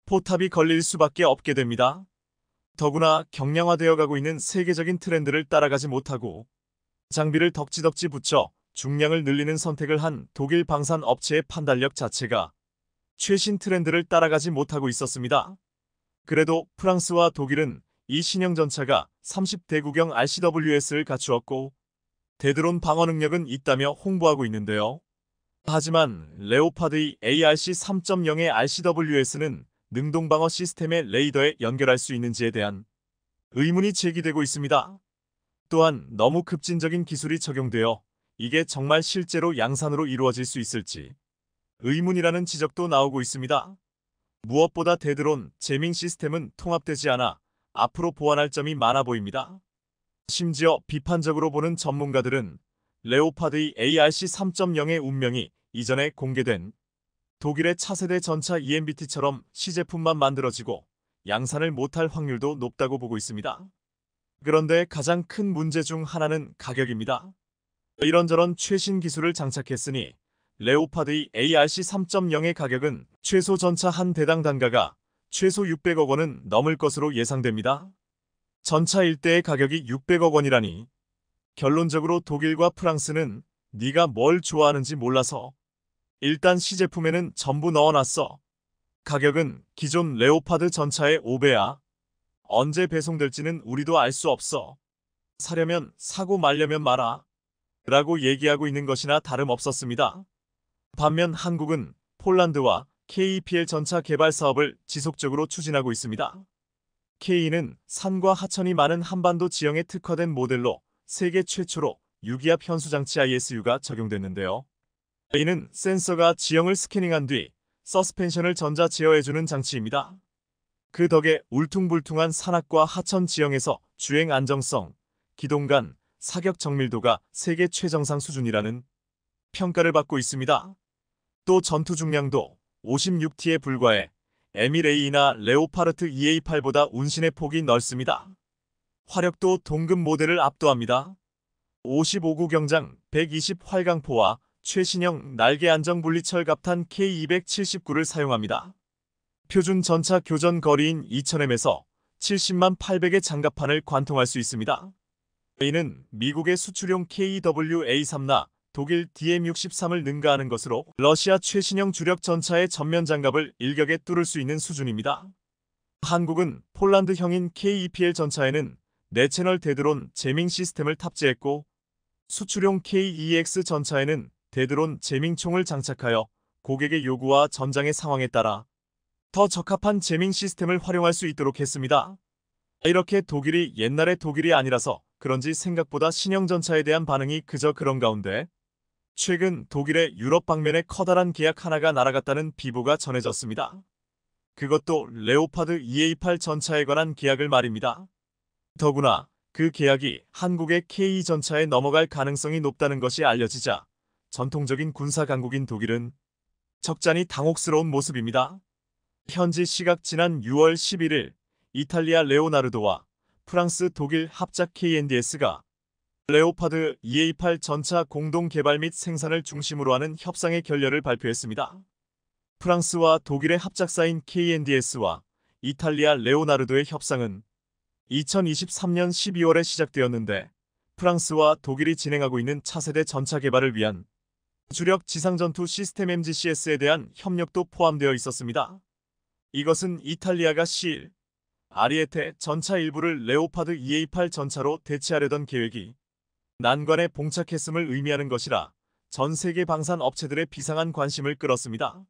포탑이 걸릴 수밖에 없게 됩니다. 더구나 경량화되어 가고 있는 세계적인 트렌드를 따라가지 못하고 장비를 덕지덕지 붙여 중량을 늘리는 선택을 한 독일 방산 업체의 판단력 자체가 최신 트렌드를 따라가지 못하고 있었습니다. 그래도 프랑스와 독일은 이 신형 전차가 30대구경 RCWS를 갖추었고 대드론 방어 능력은 있다며 홍보하고 있는데요. 하지만 레오파드의 ARC 3.0의 RCWS는 능동방어 시스템의 레이더에 연결할 수 있는지에 대한 의문이 제기되고 있습니다. 또한 너무 급진적인 기술이 적용되어 이게 정말 실제로 양산으로 이루어질 수 있을지 의문이라는 지적도 나오고 있습니다. 무엇보다 대드론, 제밍 시스템은 통합되지 않아 앞으로 보완할 점이 많아 보입니다. 심지어 비판적으로 보는 전문가들은 레오파드의 ARC 3.0의 운명이 이전에 공개된 독일의 차세대 전차 EMBT처럼 시제품만 만들어지고 양산을 못할 확률도 높다고 보고 있습니다. 그런데 가장 큰 문제 중 하나는 가격입니다. 이런저런 최신 기술을 장착했으니 레오파드 ARC 3.0의 가격은 최소 전차 한 대당 단가가 최소 600억 원은 넘을 것으로 예상됩니다. 전차 1대의 가격이 600억 원이라니 결론적으로 독일과 프랑스는 네가 뭘 좋아하는지 몰라서 일단 시제품에는 전부 넣어놨어. 가격은 기존 레오파드 전차의 5배야. 언제 배송될지는 우리도 알 수 없어. 사려면 사고 말려면 마라. 라고 얘기하고 있는 것이나 다름없었습니다. 반면 한국은 폴란드와 KEPL 전차 개발 사업을 지속적으로 추진하고 있습니다. K는 산과 하천이 많은 한반도 지형에 특화된 모델로 세계 최초로 유기압 현수장치 ISU가 적용됐는데요. A는 센서가 지형을 스캐닝한 뒤 서스펜션을 전자 제어해주는 장치입니다. 그 덕에 울퉁불퉁한 산악과 하천 지형에서 주행 안정성, 기동감, 사격 정밀도가 세계 최정상 수준이라는 평가를 받고 있습니다. 또 전투 중량도 56T에 불과해 에미레이나 레오파르트 EA8보다 운신의 폭이 넓습니다. 화력도 동급 모델을 압도합니다. 55구 경장 120 활강포와 최신형 날개 안정 분리철 갑탄 K279를 사용합니다. 표준 전차 교전 거리인 2000m에서 70만 800의 장갑판을 관통할 수 있습니다. A는 미국의 수출용 KWA3나 독일 DM63을 능가하는 것으로 러시아 최신형 주력 전차의 전면 장갑을 일격에 뚫을 수 있는 수준입니다. 한국은 폴란드형인 KEPL 전차에는 4채널 대드론 제밍 시스템을 탑재했고 수출용 KEX 전차에는 대드론 제밍총을 장착하여 고객의 요구와 전장의 상황에 따라 더 적합한 제밍 시스템을 활용할 수 있도록 했습니다. 이렇게 독일이 옛날의 독일이 아니라서 그런지 생각보다 신형 전차에 대한 반응이 그저 그런 가운데 최근 독일의 유럽 방면에 커다란 계약 하나가 날아갔다는 비보가 전해졌습니다. 그것도 레오파드 EA8 전차에 관한 계약을 말입니다. 더구나 그 계약이 한국의 K 전차에 넘어갈 가능성이 높다는 것이 알려지자 전통적인 군사 강국인 독일은 적잖이 당혹스러운 모습입니다. 현지 시각 지난 6월 11일 이탈리아 레오나르도와 프랑스 독일 합작 KNDS가 레오파드 EA8 전차 공동 개발 및 생산을 중심으로 하는 협상의 결렬을 발표했습니다. 프랑스와 독일의 합작사인 KNDS와 이탈리아 레오나르도의 협상은 2023년 12월에 시작되었는데 프랑스와 독일이 진행하고 있는 차세대 전차 개발을 위한 주력 지상전투 시스템 MGCS에 대한 협력도 포함되어 있었습니다. 이것은 이탈리아가 C1 아리에테 전차 일부를 레오파드 EA8 전차로 대체하려던 계획이 난관에 봉착했음을 의미하는 것이라 전 세계 방산 업체들의 비상한 관심을 끌었습니다.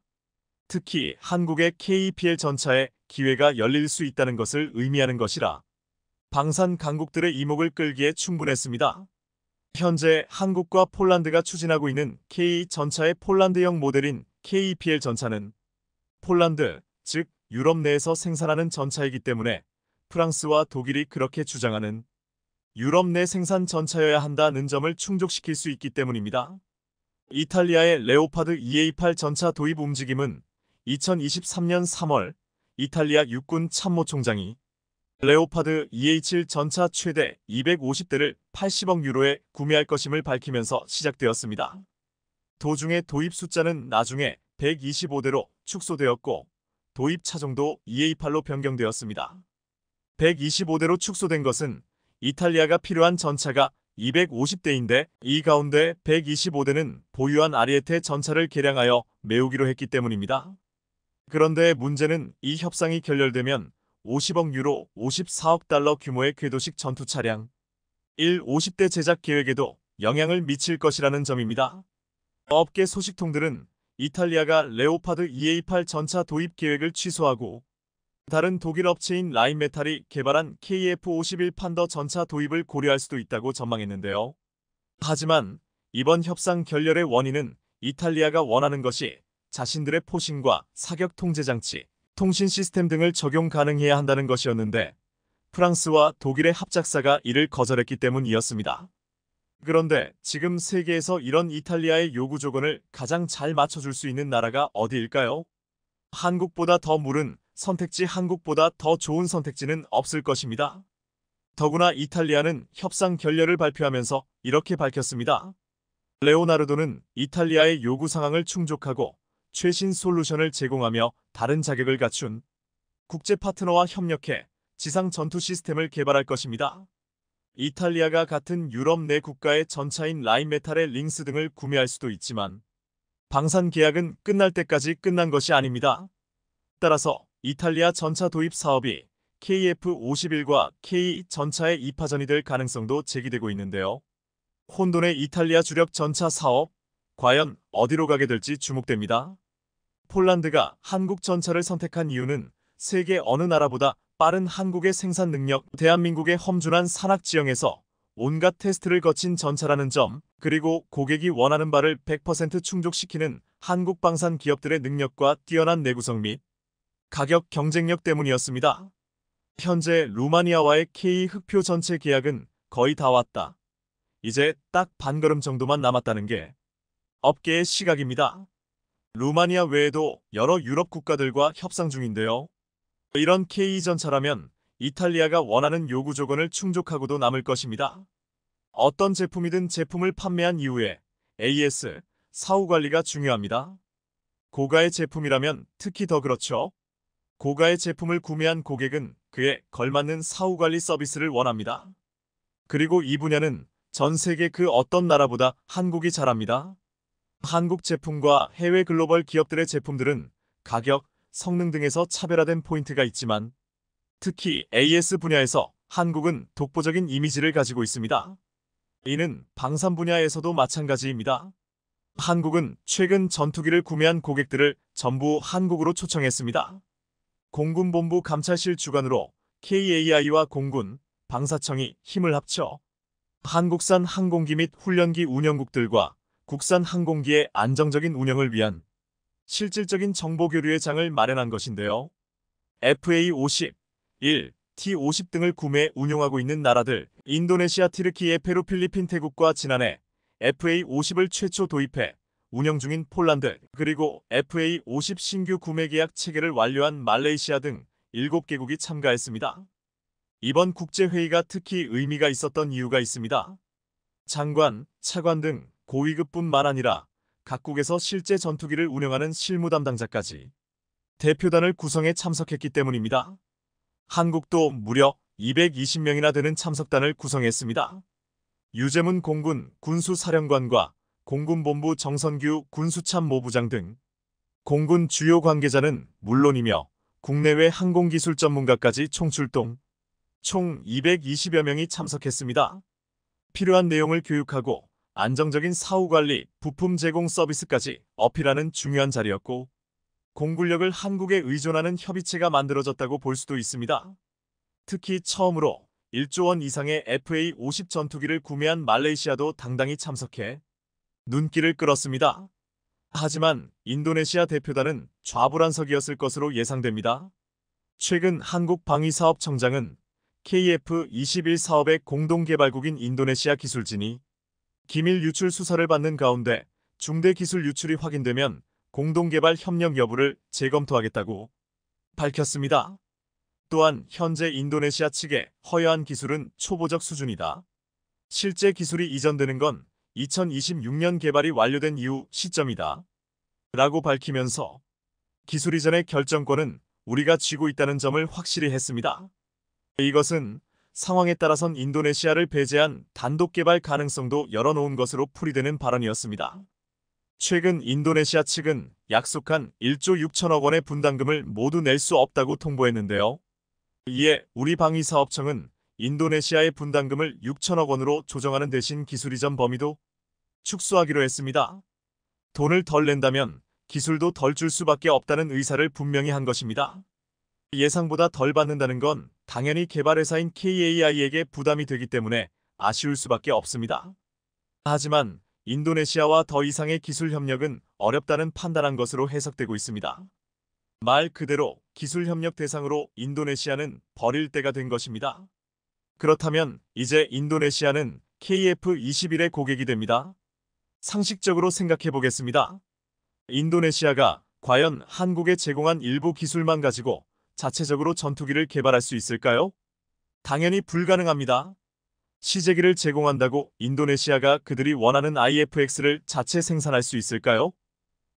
특히 한국의 KEPL 전차에 기회가 열릴 수 있다는 것을 의미하는 것이라 방산 강국들의 이목을 끌기에 충분했습니다. 현재 한국과 폴란드가 추진하고 있는 K 전차의 폴란드형 모델인 KEPL 전차는 폴란드, 즉 유럽 내에서 생산하는 전차이기 때문에 프랑스와 독일이 그렇게 주장하는 유럽 내 생산 전차여야 한다는 점을 충족시킬 수 있기 때문입니다. 이탈리아의 레오파드 EA8 전차 도입 움직임은 2023년 3월 이탈리아 육군 참모총장이 레오파드 EA7 전차 최대 250대를 80억 유로에 구매할 것임을 밝히면서 시작되었습니다. 도중에 도입 숫자는 나중에 125대로 축소되었고 도입 차종도 EA8로 변경되었습니다. 125대로 축소된 것은 이탈리아가 필요한 전차가 250대인데 이 가운데 125대는 보유한 아리에테 전차를 개량하여 메우기로 했기 때문입니다. 그런데 문제는 이 협상이 결렬되면 50억 유로 54억 달러 규모의 궤도식 전투 차량 50대 제작 계획에도 영향을 미칠 것이라는 점입니다. 업계 소식통들은 이탈리아가 레오파드 EA8 전차 도입 계획을 취소하고 다른 독일 업체인 라인메탈이 개발한 KF51 판더 전차 도입을 고려할 수도 있다고 전망했는데요. 하지만 이번 협상 결렬의 원인은 이탈리아가 원하는 것이 자신들의 포신과 사격 통제 장치, 통신 시스템 등을 적용 가능해야 한다는 것이었는데 프랑스와 독일의 합작사가 이를 거절했기 때문이었습니다. 그런데 지금 세계에서 이런 이탈리아의 요구 조건을 가장 잘 맞춰줄 수 있는 나라가 어디일까요? 한국보다 더 무른 선택지, 한국보다 더 좋은 선택지는 없을 것입니다. 더구나 이탈리아는 협상 결렬을 발표하면서 이렇게 밝혔습니다. 레오나르도는 이탈리아의 요구 상황을 충족하고 최신 솔루션을 제공하며 다른 자격을 갖춘 국제 파트너와 협력해 지상 전투 시스템을 개발할 것입니다. 이탈리아가 같은 유럽 내 국가의 전차인 라인메탈의 링스 등을 구매할 수도 있지만 방산 계약은 끝날 때까지 끝난 것이 아닙니다. 따라서 이탈리아 전차 도입 사업이 KF-51과 K 전차의 이파전이 될 가능성도 제기되고 있는데요. 혼돈의 이탈리아 주력 전차 사업, 과연 어디로 가게 될지 주목됩니다. 폴란드가 한국 전차를 선택한 이유는 세계 어느 나라보다 빠른 한국의 생산 능력, 대한민국의 험준한 산악 지형에서 온갖 테스트를 거친 전차라는 점, 그리고 고객이 원하는 바를 100% 충족시키는 한국 방산 기업들의 능력과 뛰어난 내구성 및 가격 경쟁력 때문이었습니다. 현재 루마니아와의 K 흑표 전체 계약은 거의 다 왔다. 이제 딱 반걸음 정도만 남았다는 게 업계의 시각입니다. 루마니아 외에도 여러 유럽 국가들과 협상 중인데요. 이런 K 전차라면 이탈리아가 원하는 요구 조건을 충족하고도 남을 것입니다. 어떤 제품이든 제품을 판매한 이후에 AS, 사후 관리가 중요합니다. 고가의 제품이라면 특히 더 그렇죠. 고가의 제품을 구매한 고객은 그에 걸맞는 사후 관리 서비스를 원합니다. 그리고 이 분야는 전 세계 그 어떤 나라보다 한국이 잘합니다. 한국 제품과 해외 글로벌 기업들의 제품들은 가격, 성능 등에서 차별화된 포인트가 있지만 특히 AS 분야에서 한국은 독보적인 이미지를 가지고 있습니다. 이는 방산 분야에서도 마찬가지입니다. 한국은 최근 전투기를 구매한 고객들을 전부 한국으로 초청했습니다. 공군본부 감찰실 주관으로 KAI와 공군, 방사청이 힘을 합쳐 한국산 항공기 및 훈련기 운영국들과 국산 항공기의 안정적인 운영을 위한 실질적인 정보 교류의 장을 마련한 것인데요. FA-50, 1, T-50 등을 구매 운용하고 있는 나라들, 인도네시아, 티르키예, 페루, 필리핀, 태국과 지난해 FA-50을 최초 도입해 운영 중인 폴란드, 그리고 FA-50 신규 구매 계약 체계를 완료한 말레이시아 등 7개국이 참가했습니다. 이번 국제회의가 특히 의미가 있었던 이유가 있습니다. 장관, 차관 등 고위급뿐만 아니라 각국에서 실제 전투기를 운영하는 실무 담당자까지 대표단을 구성해 참석했기 때문입니다. 한국도 무려 220명이나 되는 참석단을 구성했습니다. 유재문 공군 군수사령관과 공군본부 정선규 군수참모부장 등 공군 주요 관계자는 물론이며 국내외 항공기술 전문가까지 총출동, 총 220여 명이 참석했습니다. 필요한 내용을 교육하고 안정적인 사후관리, 부품 제공 서비스까지 어필하는 중요한 자리였고 공군력을 한국에 의존하는 협의체가 만들어졌다고 볼 수도 있습니다. 특히 처음으로 1조 원 이상의 FA-50 전투기를 구매한 말레이시아도 당당히 참석해 눈길을 끌었습니다. 하지만 인도네시아 대표단은 좌불안석이었을 것으로 예상됩니다. 최근 한국방위사업청장은 KF-21 사업의 공동개발국인 인도네시아 기술진이 기밀 유출 수사를 받는 가운데 중대 기술 유출이 확인되면 공동개발 협력 여부를 재검토하겠다고 밝혔습니다. 또한 현재 인도네시아 측에 허여한 기술은 초보적 수준이다. 실제 기술이 이전되는 건 2026년 개발이 완료된 이후 시점이다. 라고 밝히면서 기술 이전의 결정권은 우리가 쥐고 있다는 점을 확실히 했습니다. 이것은 상황에 따라선 인도네시아를 배제한 단독 개발 가능성도 열어놓은 것으로 풀이되는 발언이었습니다. 최근 인도네시아 측은 약속한 1조 6천억 원의 분담금을 모두 낼 수 없다고 통보했는데요. 이에 우리 방위사업청은 인도네시아의 분담금을 6천억 원으로 조정하는 대신 기술 이전 범위도 축소하기로 했습니다. 돈을 덜 낸다면 기술도 덜 줄 수밖에 없다는 의사를 분명히 한 것입니다. 예상보다 덜 받는다는 건 당연히 개발회사인 KAI에게 부담이 되기 때문에 아쉬울 수밖에 없습니다. 하지만 인도네시아와 더 이상의 기술 협력은 어렵다는 판단한 것으로 해석되고 있습니다. 말 그대로 기술 협력 대상으로 인도네시아는 버릴 때가 된 것입니다. 그렇다면 이제 인도네시아는 KF-21의 고객이 됩니다. 상식적으로 생각해 보겠습니다. 인도네시아가 과연 한국에 제공한 일부 기술만 가지고 자체적으로 전투기를 개발할 수 있을까요? 당연히 불가능합니다. 시제기를 제공한다고 인도네시아가 그들이 원하는 IFX를 자체 생산할 수 있을까요?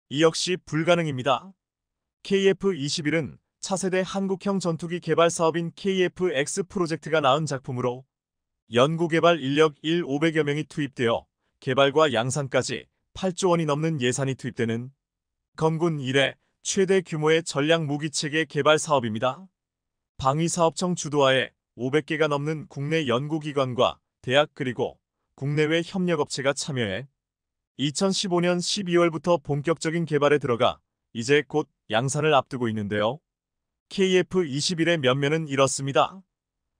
이 역시 불가능입니다. KF-21은 차세대 한국형 전투기 개발 사업인 KF-X 프로젝트가 낳은 작품으로 연구개발 인력 1,500여 명이 투입되어 개발과 양산까지 8조 원이 넘는 예산이 투입되는 건군 이래 최대 규모의 전략 무기체계 개발 사업입니다. 방위사업청 주도하에 500개가 넘는 국내 연구기관과 대학 그리고 국내외 협력업체가 참여해 2015년 12월부터 본격적인 개발에 들어가 이제 곧 양산을 앞두고 있는데요. KF-21의 면면은 이렇습니다.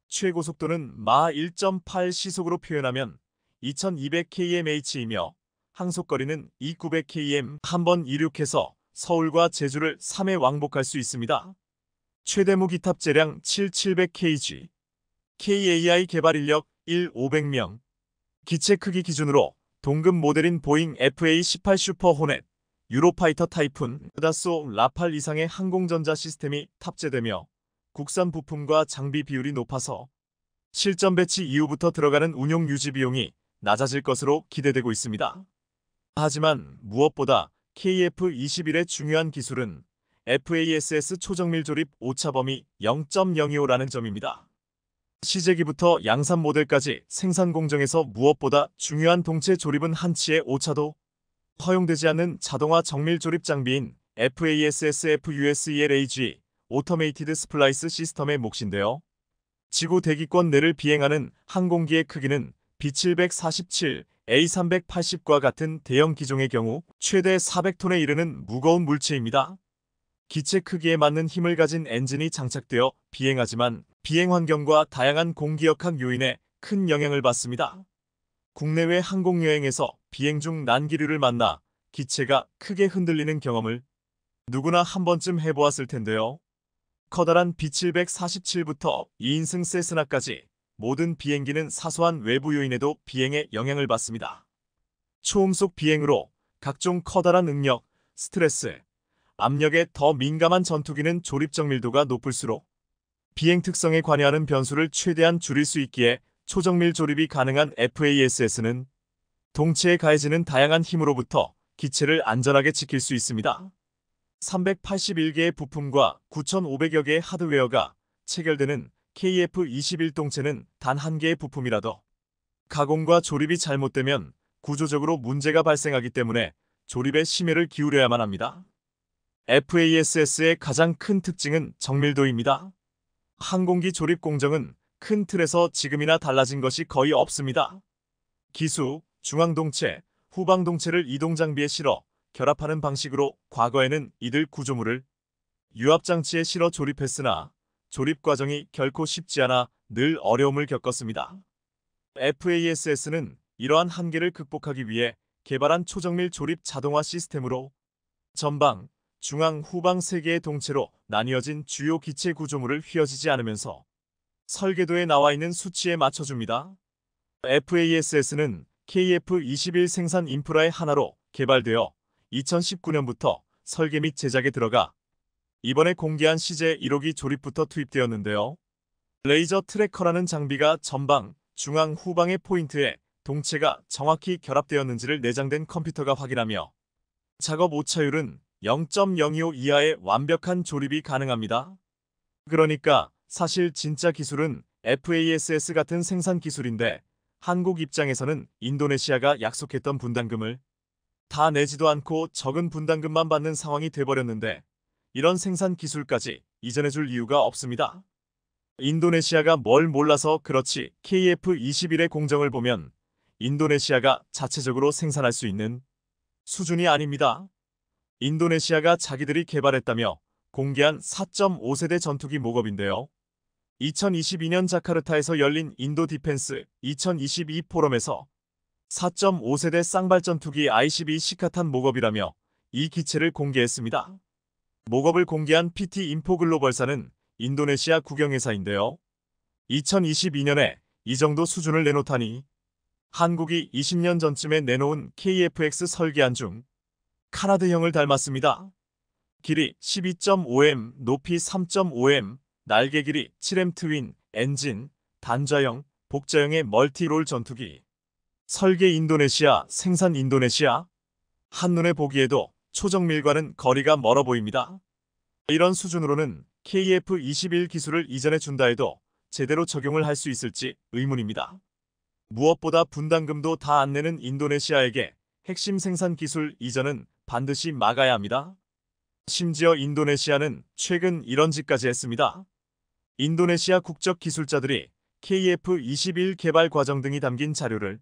최고속도는 마 1.8 시속으로 표현하면 2200kmh이며 항속거리는 2900km 한 번 이륙해서 서울과 제주를 3회 왕복할 수 있습니다. 최대 무기 탑재량 7,700kg, KAI 개발 인력 1,500명, 기체 크기 기준으로 동급 모델인 보잉 FA-18 슈퍼 호넷, 유로파이터 타이푼, 다소 라팔 이상의 항공전자 시스템이 탑재되며 국산 부품과 장비 비율이 높아서 실전 배치 이후부터 들어가는 운용 유지 비용이 낮아질 것으로 기대되고 있습니다. 하지만 무엇보다 KF-21의 중요한 기술은 FASS 초정밀 조립 오차 범위 0.025라는 점입니다. 시제기부터 양산 모델까지 생산 공정에서 무엇보다 중요한 동체 조립은 한치의 오차도 허용되지 않는 자동화 정밀 조립 장비인 FASS FUSELAG 오토메이티드 스플라이스 시스템의 몫인데요. 지구 대기권 내를 비행하는 항공기의 크기는 B747, A380과 같은 대형 기종의 경우 최대 400톤에 이르는 무거운 물체입니다. 기체 크기에 맞는 힘을 가진 엔진이 장착되어 비행하지만 비행 환경과 다양한 공기역학 요인에 큰 영향을 받습니다. 국내외 항공여행에서 비행 중 난기류를 만나 기체가 크게 흔들리는 경험을 누구나 한 번쯤 해보았을 텐데요. 커다란 B747부터 2인승 세스나까지 모든 비행기는 사소한 외부 요인에도 비행에 영향을 받습니다. 초음속 비행으로 각종 커다란 응력, 스트레스, 압력에 더 민감한 전투기는 조립 정밀도가 높을수록 비행 특성에 관여하는 변수를 최대한 줄일 수 있기에 초정밀 조립이 가능한 FASS는 동체에 가해지는 다양한 힘으로부터 기체를 안전하게 지킬 수 있습니다. 381개의 부품과 9,500여 개의 하드웨어가 체결되는 KF-21 동체는 단 한 개의 부품이라도 가공과 조립이 잘못되면 구조적으로 문제가 발생하기 때문에 조립에 심혈을 기울여야만 합니다. FASS의 가장 큰 특징은 정밀도입니다. 항공기 조립 공정은 큰 틀에서 지금이나 달라진 것이 거의 없습니다. 기수, 중앙동체, 후방동체를 이동장비에 실어 결합하는 방식으로 과거에는 이들 구조물을 유압장치에 실어 조립했으나 조립 과정이 결코 쉽지 않아 늘 어려움을 겪었습니다. FASS는 이러한 한계를 극복하기 위해 개발한 초정밀 조립 자동화 시스템으로 전방, 중앙, 후방 3개의 동체로 나뉘어진 주요 기체 구조물을 휘어지지 않으면서 설계도에 나와 있는 수치에 맞춰줍니다. FASS는 KF-21 생산 인프라의 하나로 개발되어 2019년부터 설계 및 제작에 들어가 이번에 공개한 CJ 1호기 조립부터 투입되었는데요. 레이저 트래커라는 장비가 전방, 중앙, 후방의 포인트에 동체가 정확히 결합되었는지를 내장된 컴퓨터가 확인하며 작업 오차율은 0.025 이하의 완벽한 조립이 가능합니다. 그러니까 사실 진짜 기술은 FASS 같은 생산 기술인데 한국 입장에서는 인도네시아가 약속했던 분담금을 다 내지도 않고 적은 분담금만 받는 상황이 돼버렸는데 이런 생산 기술까지 이전해줄 이유가 없습니다. 인도네시아가 뭘 몰라서 그렇지 KF-21의 공정을 보면 인도네시아가 자체적으로 생산할 수 있는 수준이 아닙니다. 인도네시아가 자기들이 개발했다며 공개한 4.5세대 전투기 모겁인데요. 2022년 자카르타에서 열린 인도 디펜스 2022 포럼에서 4.5세대 쌍발 전투기 ICB 시카탄 모겁이라며 이 기체를 공개했습니다. 모겁을 공개한 PT 인포글로벌사는 인도네시아 국영회사인데요. 2022년에 이 정도 수준을 내놓다니 한국이 20년 전쯤에 내놓은 KF-X 설계안 중 카나드형을 닮았습니다. 길이 12.5m, 높이 3.5m, 날개 길이 7m 트윈, 엔진, 단자형, 복자형의 멀티롤 전투기. 설계 인도네시아, 생산 인도네시아. 한눈에 보기에도 초정밀과는 거리가 멀어 보입니다. 이런 수준으로는 KF-21 기술을 이전해 준다 해도 제대로 적용을 할 수 있을지 의문입니다. 무엇보다 분담금도 다 안 내는 인도네시아에게 핵심 생산 기술 이전은 반드시 막아야 합니다. 심지어 인도네시아는 최근 이런 짓까지 했습니다. 인도네시아 국적 기술자들이 KF-21 개발 과정 등이 담긴 자료를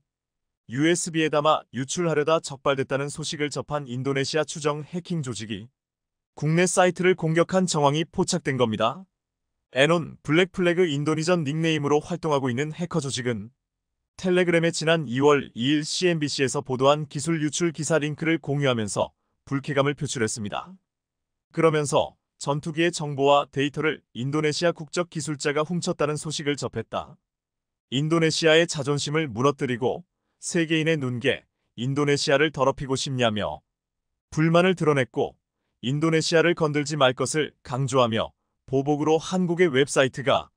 USB에 담아 유출하려다 적발됐다는 소식을 접한 인도네시아 추정 해킹 조직이 국내 사이트를 공격한 정황이 포착된 겁니다. 에논 블랙플래그 인도니전 닉네임으로 활동하고 있는 해커 조직은 텔레그램에 지난 2월 2일 CNBC에서 보도한 기술 유출 기사 링크를 공유하면서 불쾌감을 표출했습니다. 그러면서 전투기의 정보와 데이터를 인도네시아 국적 기술자가 훔쳤다는 소식을 접했다. 인도네시아의 자존심을 무너뜨리고 세계인의 눈게 인도네시아를 더럽히고 싶냐며 불만을 드러냈고 인도네시아를 건들지 말 것을 강조하며 보복으로 한국의 웹사이트가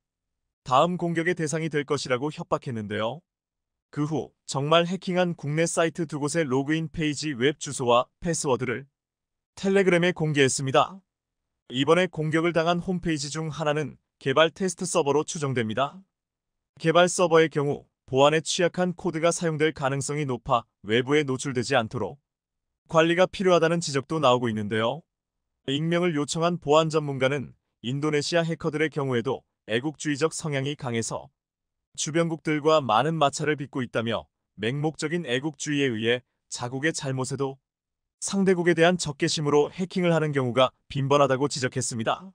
다음 공격의 대상이 될 것이라고 협박했는데요. 그 후 정말 해킹한 국내 사이트 두 곳의 로그인 페이지 웹 주소와 패스워드를 텔레그램에 공개했습니다. 이번에 공격을 당한 홈페이지 중 하나는 개발 테스트 서버로 추정됩니다. 개발 서버의 경우 보안에 취약한 코드가 사용될 가능성이 높아 외부에 노출되지 않도록 관리가 필요하다는 지적도 나오고 있는데요. 익명을 요청한 보안 전문가는 인도네시아 해커들의 경우에도 애국주의적 성향이 강해서 주변국들과 많은 마찰을 빚고 있다며 맹목적인 애국주의에 의해 자국의 잘못에도 상대국에 대한 적개심으로 해킹을 하는 경우가 빈번하다고 지적했습니다.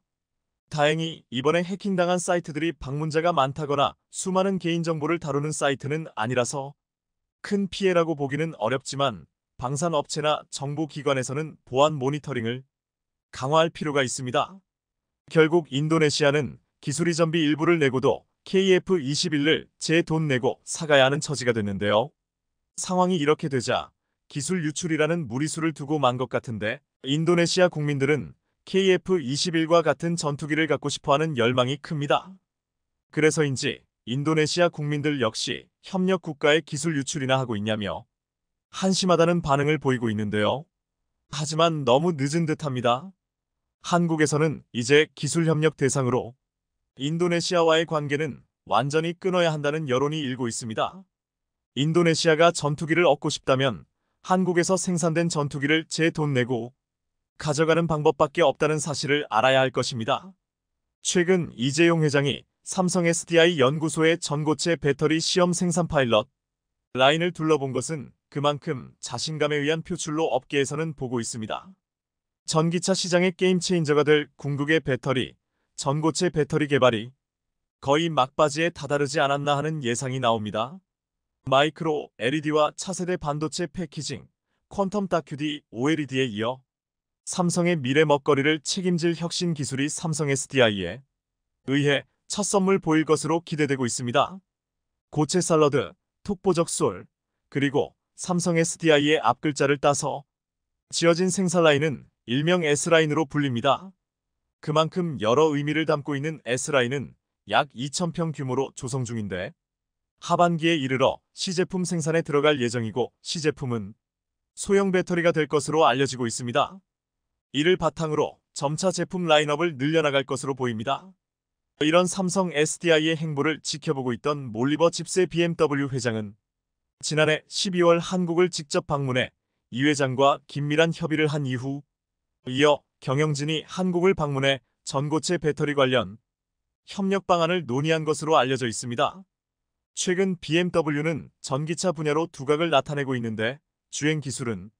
다행히 이번에 해킹당한 사이트들이 방문자가 많다거나 수많은 개인정보를 다루는 사이트는 아니라서 큰 피해라고 보기는 어렵지만 방산업체나 정부기관에서는 보안 모니터링을 강화할 필요가 있습니다. 결국 인도네시아는 기술이 전비 일부를 내고도 KF-21을 제 돈 내고 사가야 하는 처지가 됐는데요. 상황이 이렇게 되자 기술 유출이라는 무리수를 두고 만 것 같은데 인도네시아 국민들은 KF-21과 같은 전투기를 갖고 싶어하는 열망이 큽니다. 그래서인지 인도네시아 국민들 역시 협력 국가의 기술 유출이나 하고 있냐며 한심하다는 반응을 보이고 있는데요. 하지만 너무 늦은 듯합니다. 한국에서는 이제 기술 협력 대상으로 인도네시아와의 관계는 완전히 끊어야 한다는 여론이 일고 있습니다. 인도네시아가 전투기를 얻고 싶다면 한국에서 생산된 전투기를 제 돈 내고 가져가는 방법밖에 없다는 사실을 알아야 할 것입니다. 최근 이재용 회장이 삼성 SDI 연구소의 전고체 배터리 시험 생산 파일럿 라인을 둘러본 것은 그만큼 자신감에 의한 표출로 업계에서는 보고 있습니다. 전기차 시장의 게임 체인저가 될 궁극의 배터리, 전고체 배터리 개발이 거의 막바지에 다다르지 않았나 하는 예상이 나옵니다. 마이크로 LED와 차세대 반도체 패키징, 퀀텀 다큐디 OLED에 이어 삼성의 미래 먹거리를 책임질 혁신 기술이 삼성 SDI에 의해 첫 선물 보일 것으로 기대되고 있습니다. 고체 샐러드, 톡보적 솔, 그리고 삼성 SDI의 앞글자를 따서 지어진 생산 라인은 일명 S라인으로 불립니다. 그만큼 여러 의미를 담고 있는 S라인은 약 2,000평 규모로 조성 중인데 하반기에 이르러 시제품 생산에 들어갈 예정이고 시제품은 소형 배터리가 될 것으로 알려지고 있습니다. 이를 바탕으로 점차 제품 라인업을 늘려나갈 것으로 보입니다. 이런 삼성 SDI의 행보를 지켜보고 있던 몰리버 집세 BMW 회장은 지난해 12월 한국을 직접 방문해 이 회장과 긴밀한 협의를 한 이후 이어 경영진이 한국을 방문해 전고체 배터리 관련 협력 방안을 논의한 것으로 알려져 있습니다. 최근 BMW는 전기차 분야로 두각을 나타내고 있는데 주행 기술은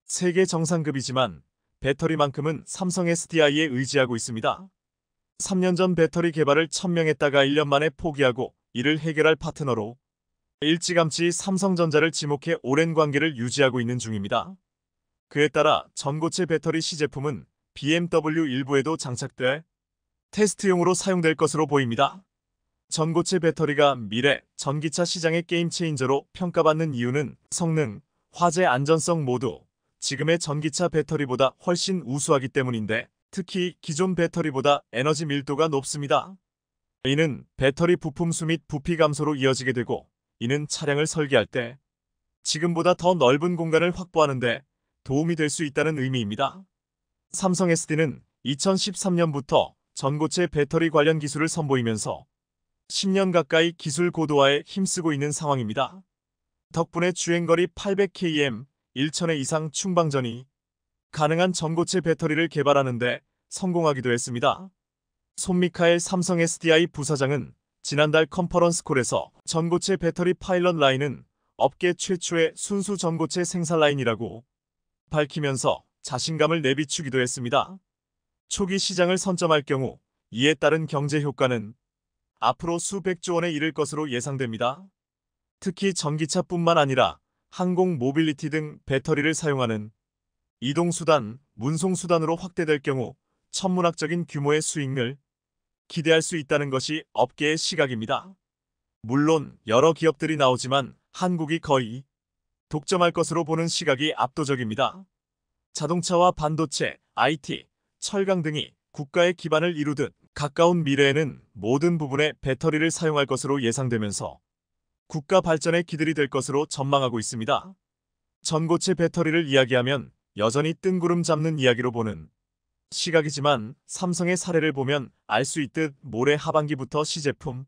세계 정상급이지만 배터리만큼은 삼성 SDI에 의지하고 있습니다. 3년 전 배터리 개발을 천명했다가 1년 만에 포기하고 이를 해결할 파트너로 일찌감치 삼성전자를 지목해 오랜 관계를 유지하고 있는 중입니다. 그에 따라 전고체 배터리 시제품은 BMW 일부에도 장착돼 테스트용으로 사용될 것으로 보입니다. 전고체 배터리가 미래 전기차 시장의 게임 체인저로 평가받는 이유는 성능, 화재 안전성 모두 지금의 전기차 배터리보다 훨씬 우수하기 때문인데 특히 기존 배터리보다 에너지 밀도가 높습니다. 이는 배터리 부품수 및 부피 감소로 이어지게 되고, 이는 차량을 설계할 때 지금보다 더 넓은 공간을 확보하는 데 도움이 될 수 있다는 의미입니다. 삼성 SD는 2013년부터 전고체 배터리 관련 기술을 선보이면서 10년 가까이 기술 고도화에 힘쓰고 있는 상황입니다. 덕분에 주행거리 800km, 1000회 이상 충방전이 가능한 전고체 배터리를 개발하는 데 성공하기도 했습니다. 손미카엘 삼성 SDI 부사장은 지난달 컨퍼런스콜에서 전고체 배터리 파일럿 라인은 업계 최초의 순수 전고체 생산 라인이라고 밝히면서 자신감을 내비추기도 했습니다. 초기 시장을 선점할 경우 이에 따른 경제 효과는 앞으로 수백조 원에 이를 것으로 예상됩니다. 특히 전기차뿐만 아니라 항공, 모빌리티 등 배터리를 사용하는 이동수단, 운송수단으로 확대될 경우 천문학적인 규모의 수익을 기대할 수 있다는 것이 업계의 시각입니다. 물론 여러 기업들이 나오지만 한국이 거의 독점할 것으로 보는 시각이 압도적입니다. 자동차와 반도체, IT, 철강 등이 국가의 기반을 이루듯 가까운 미래에는 모든 부분에 배터리를 사용할 것으로 예상되면서 국가 발전의 기들이 될 것으로 전망하고 있습니다. 전고체 배터리를 이야기하면 여전히 뜬구름 잡는 이야기로 보는 시각이지만 삼성의 사례를 보면 알 수 있듯 올해 하반기부터 시제품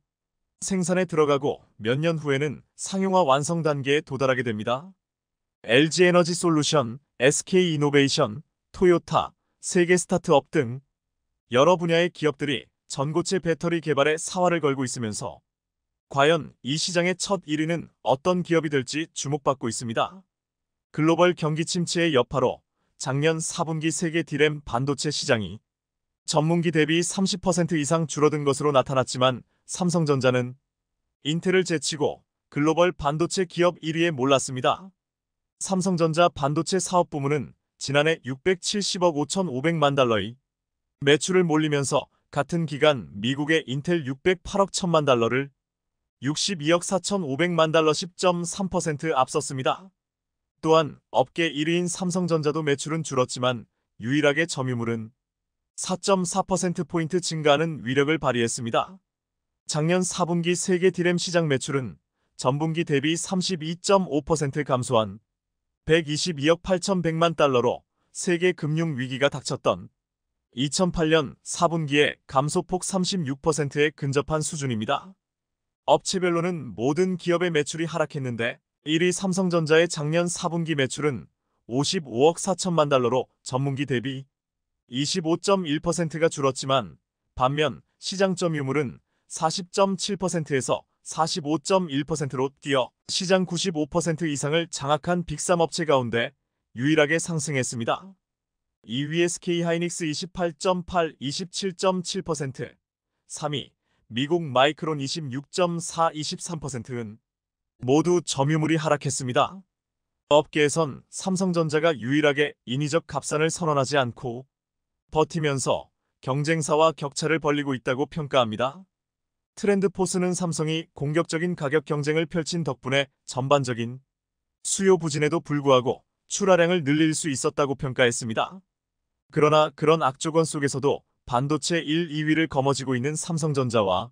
생산에 들어가고 몇 년 후에는 상용화 완성 단계에 도달하게 됩니다. LG에너지솔루션, SK이노베이션, 토요타, 세계 스타트업 등 여러 분야의 기업들이 전고체 배터리 개발에 사활을 걸고 있으면서 과연 이 시장의 첫 1위는 어떤 기업이 될지 주목받고 있습니다. 글로벌 경기 침체의 여파로 작년 4분기 세계 디램 반도체 시장이 전분기 대비 30% 이상 줄어든 것으로 나타났지만 삼성전자는 인텔을 제치고 글로벌 반도체 기업 1위에 몰랐습니다. 삼성전자 반도체 사업부문은 지난해 670억 5,500만 달러의 매출을 몰리면서 같은 기간 미국의 인텔 608억 1천만 달러를 62억 4,500만 달러 10.3% 앞섰습니다. 또한 업계 1위인 삼성전자도 매출은 줄었지만 유일하게 점유물은 4.4%포인트 증가하는 위력을 발휘했습니다. 작년 4분기 세계 디램 시장 매출은 전분기 대비 32.5% 감소한 122억 8,100만 달러로 세계 금융 위기가 닥쳤던 2008년 4분기에 감소폭 36%에 근접한 수준입니다. 업체별로는 모든 기업의 매출이 하락했는데 1위 삼성전자의 작년 4분기 매출은 55억 4천만 달러로 전분기 대비 25.1%가 줄었지만 반면 시장 점유율은 40.7%에서 45.1%로 뛰어 시장 95% 이상을 장악한 빅3 업체 가운데 유일하게 상승했습니다. 2위 SK하이닉스 28.8, 27.7%, 3위 미국 마이크론 26.4, 23%는 모두 점유율이 하락했습니다. 업계에선 삼성전자가 유일하게 인위적 값산을 선언하지 않고 버티면서 경쟁사와 격차를 벌리고 있다고 평가합니다. 트렌드포스는 삼성이 공격적인 가격 경쟁을 펼친 덕분에 전반적인 수요 부진에도 불구하고 출하량을 늘릴 수 있었다고 평가했습니다. 그러나 그런 악조건 속에서도 반도체 1, 2위를 거머쥐고 있는 삼성전자와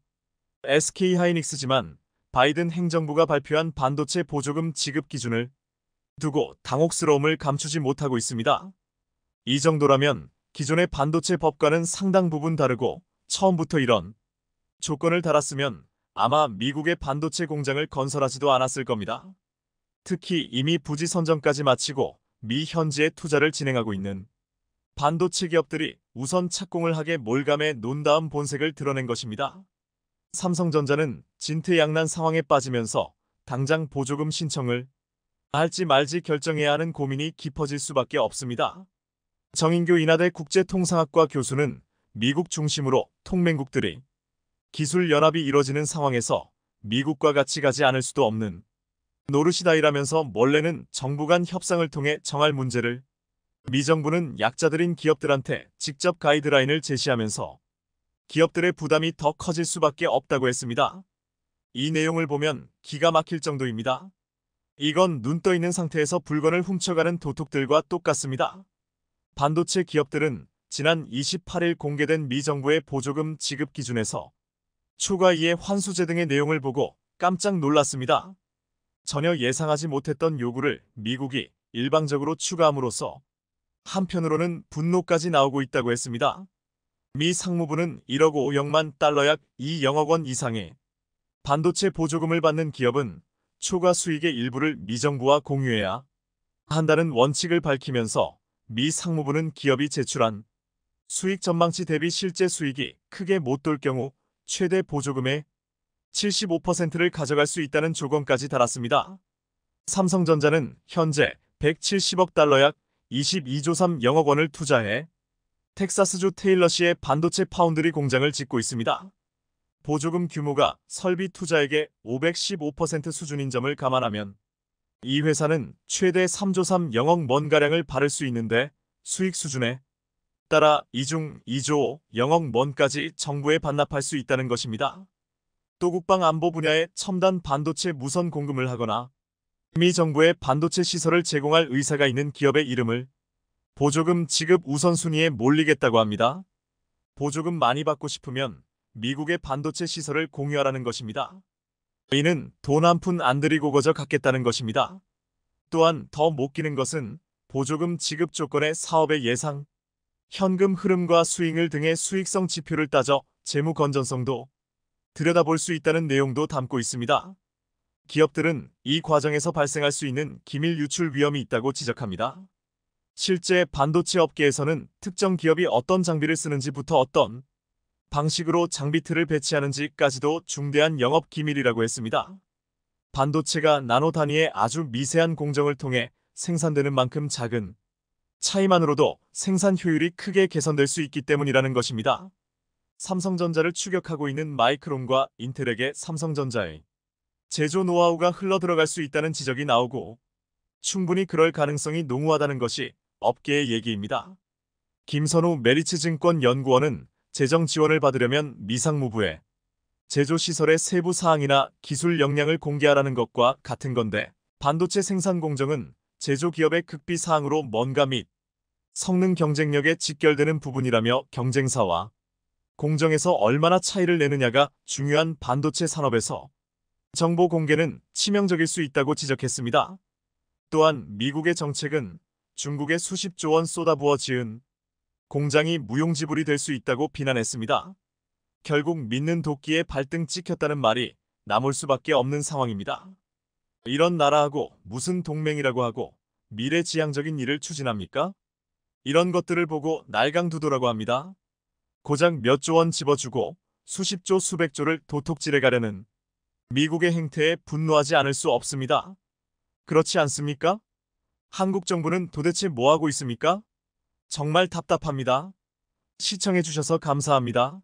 SK하이닉스지만 바이든 행정부가 발표한 반도체 보조금 지급 기준을 두고 당혹스러움을 감추지 못하고 있습니다. 이 정도라면 기존의 반도체 법과는 상당 부분 다르고 처음부터 이런 조건을 달았으면 아마 미국의 반도체 공장을 건설하지도 않았을 겁니다. 특히 이미 부지 선정까지 마치고 미 현지에 투자를 진행하고 있는 반도체 기업들이 우선 착공을 하게 몰감해 놓은 다음 본색을 드러낸 것입니다. 삼성전자는 진퇴양난 상황에 빠지면서 당장 보조금 신청을 할지 말지 결정해야 하는 고민이 깊어질 수밖에 없습니다. 정인교 인하대 국제통상학과 교수는 미국 중심으로 동맹국들이 기술 연합이 이뤄지는 상황에서 미국과 같이 가지 않을 수도 없는 노릇이다이라면서 원래는 정부 간 협상을 통해 정할 문제를 미 정부는 약자들인 기업들한테 직접 가이드라인을 제시하면서 기업들의 부담이 더 커질 수밖에 없다고 했습니다. 이 내용을 보면 기가 막힐 정도입니다. 이건 눈 떠 있는 상태에서 물건을 훔쳐가는 도둑들과 똑같습니다. 반도체 기업들은 지난 28일 공개된 미 정부의 보조금 지급 기준에서 초과 이해 환수제 등의 내용을 보고 깜짝 놀랐습니다. 전혀 예상하지 못했던 요구를 미국이 일방적으로 추가함으로써 한편으로는 분노까지 나오고 있다고 했습니다. 미 상무부는 1억 5억만 달러 약 2억억 원 이상의 반도체 보조금을 받는 기업은 초과 수익의 일부를 미 정부와 공유해야 한다는 원칙을 밝히면서 미 상무부는 기업이 제출한 수익 전망치 대비 실제 수익이 크게 못 돌 경우 최대 보조금의 75%를 가져갈 수 있다는 조건까지 달았습니다. 삼성전자는 현재 170억 달러 약 22조 3억억 원을 투자해 텍사스주 테일러시의 반도체 파운드리 공장을 짓고 있습니다. 보조금 규모가 설비 투자액의 515% 수준인 점을 감안하면 이 회사는 최대 3조 3억억 원가량을 바를 수 있는데 수익 수준에 따라 이중 2조 0억 원까지 정부에 반납할 수 있다는 것입니다. 또 국방 안보 분야에 첨단 반도체 무선 공급을 하거나 미 정부의 반도체 시설을 제공할 의사가 있는 기업의 이름을 보조금 지급 우선순위에 몰리겠다고 합니다. 보조금 많이 받고 싶으면 미국의 반도체 시설을 공유하라는 것입니다. 이는 돈 한 푼 안 들이고 거저 갖겠다는 것입니다. 또한 더 못 끼는 것은 보조금 지급 조건의 사업의 예상, 현금 흐름과 수익률 등의 수익성 지표를 따져 재무 건전성도 들여다볼 수 있다는 내용도 담고 있습니다. 기업들은 이 과정에서 발생할 수 있는 기밀 유출 위험이 있다고 지적합니다. 실제 반도체 업계에서는 특정 기업이 어떤 장비를 쓰는지부터 어떤 방식으로 장비 틀을 배치하는지까지도 중대한 영업 기밀이라고 했습니다. 반도체가 나노 단위의 아주 미세한 공정을 통해 생산되는 만큼 작은 차이만으로도 생산 효율이 크게 개선될 수 있기 때문이라는 것입니다. 삼성전자를 추격하고 있는 마이크론과 인텔에게 삼성전자의 제조 노하우가 흘러들어갈 수 있다는 지적이 나오고 충분히 그럴 가능성이 농후하다는 것이 업계의 얘기입니다. 김선우 메리츠증권 연구원은 재정 지원을 받으려면 미 상무부에 제조시설의 세부 사항이나 기술 역량을 공개하라는 것과 같은 건데 반도체 생산 공정은 제조기업의 극비 사항으로 뭔가 및 성능 경쟁력에 직결되는 부분이라며 경쟁사와 공정에서 얼마나 차이를 내느냐가 중요한 반도체 산업에서 정보 공개는 치명적일 수 있다고 지적했습니다. 또한 미국의 정책은 중국에 수십조 원 쏟아부어 지은 공장이 무용지물이 될 수 있다고 비난했습니다. 결국 믿는 도끼에 발등 찍혔다는 말이 나올 수밖에 없는 상황입니다. 이런 나라하고 무슨 동맹이라고 하고 미래지향적인 일을 추진합니까? 이런 것들을 보고 날강두도라고 합니다. 고작 몇 조 원 집어주고 수십조 수백조를 도톡질해 가려는 미국의 행태에 분노하지 않을 수 없습니다. 그렇지 않습니까? 한국 정부는 도대체 뭐하고 있습니까? 정말 답답합니다. 시청해주셔서 감사합니다.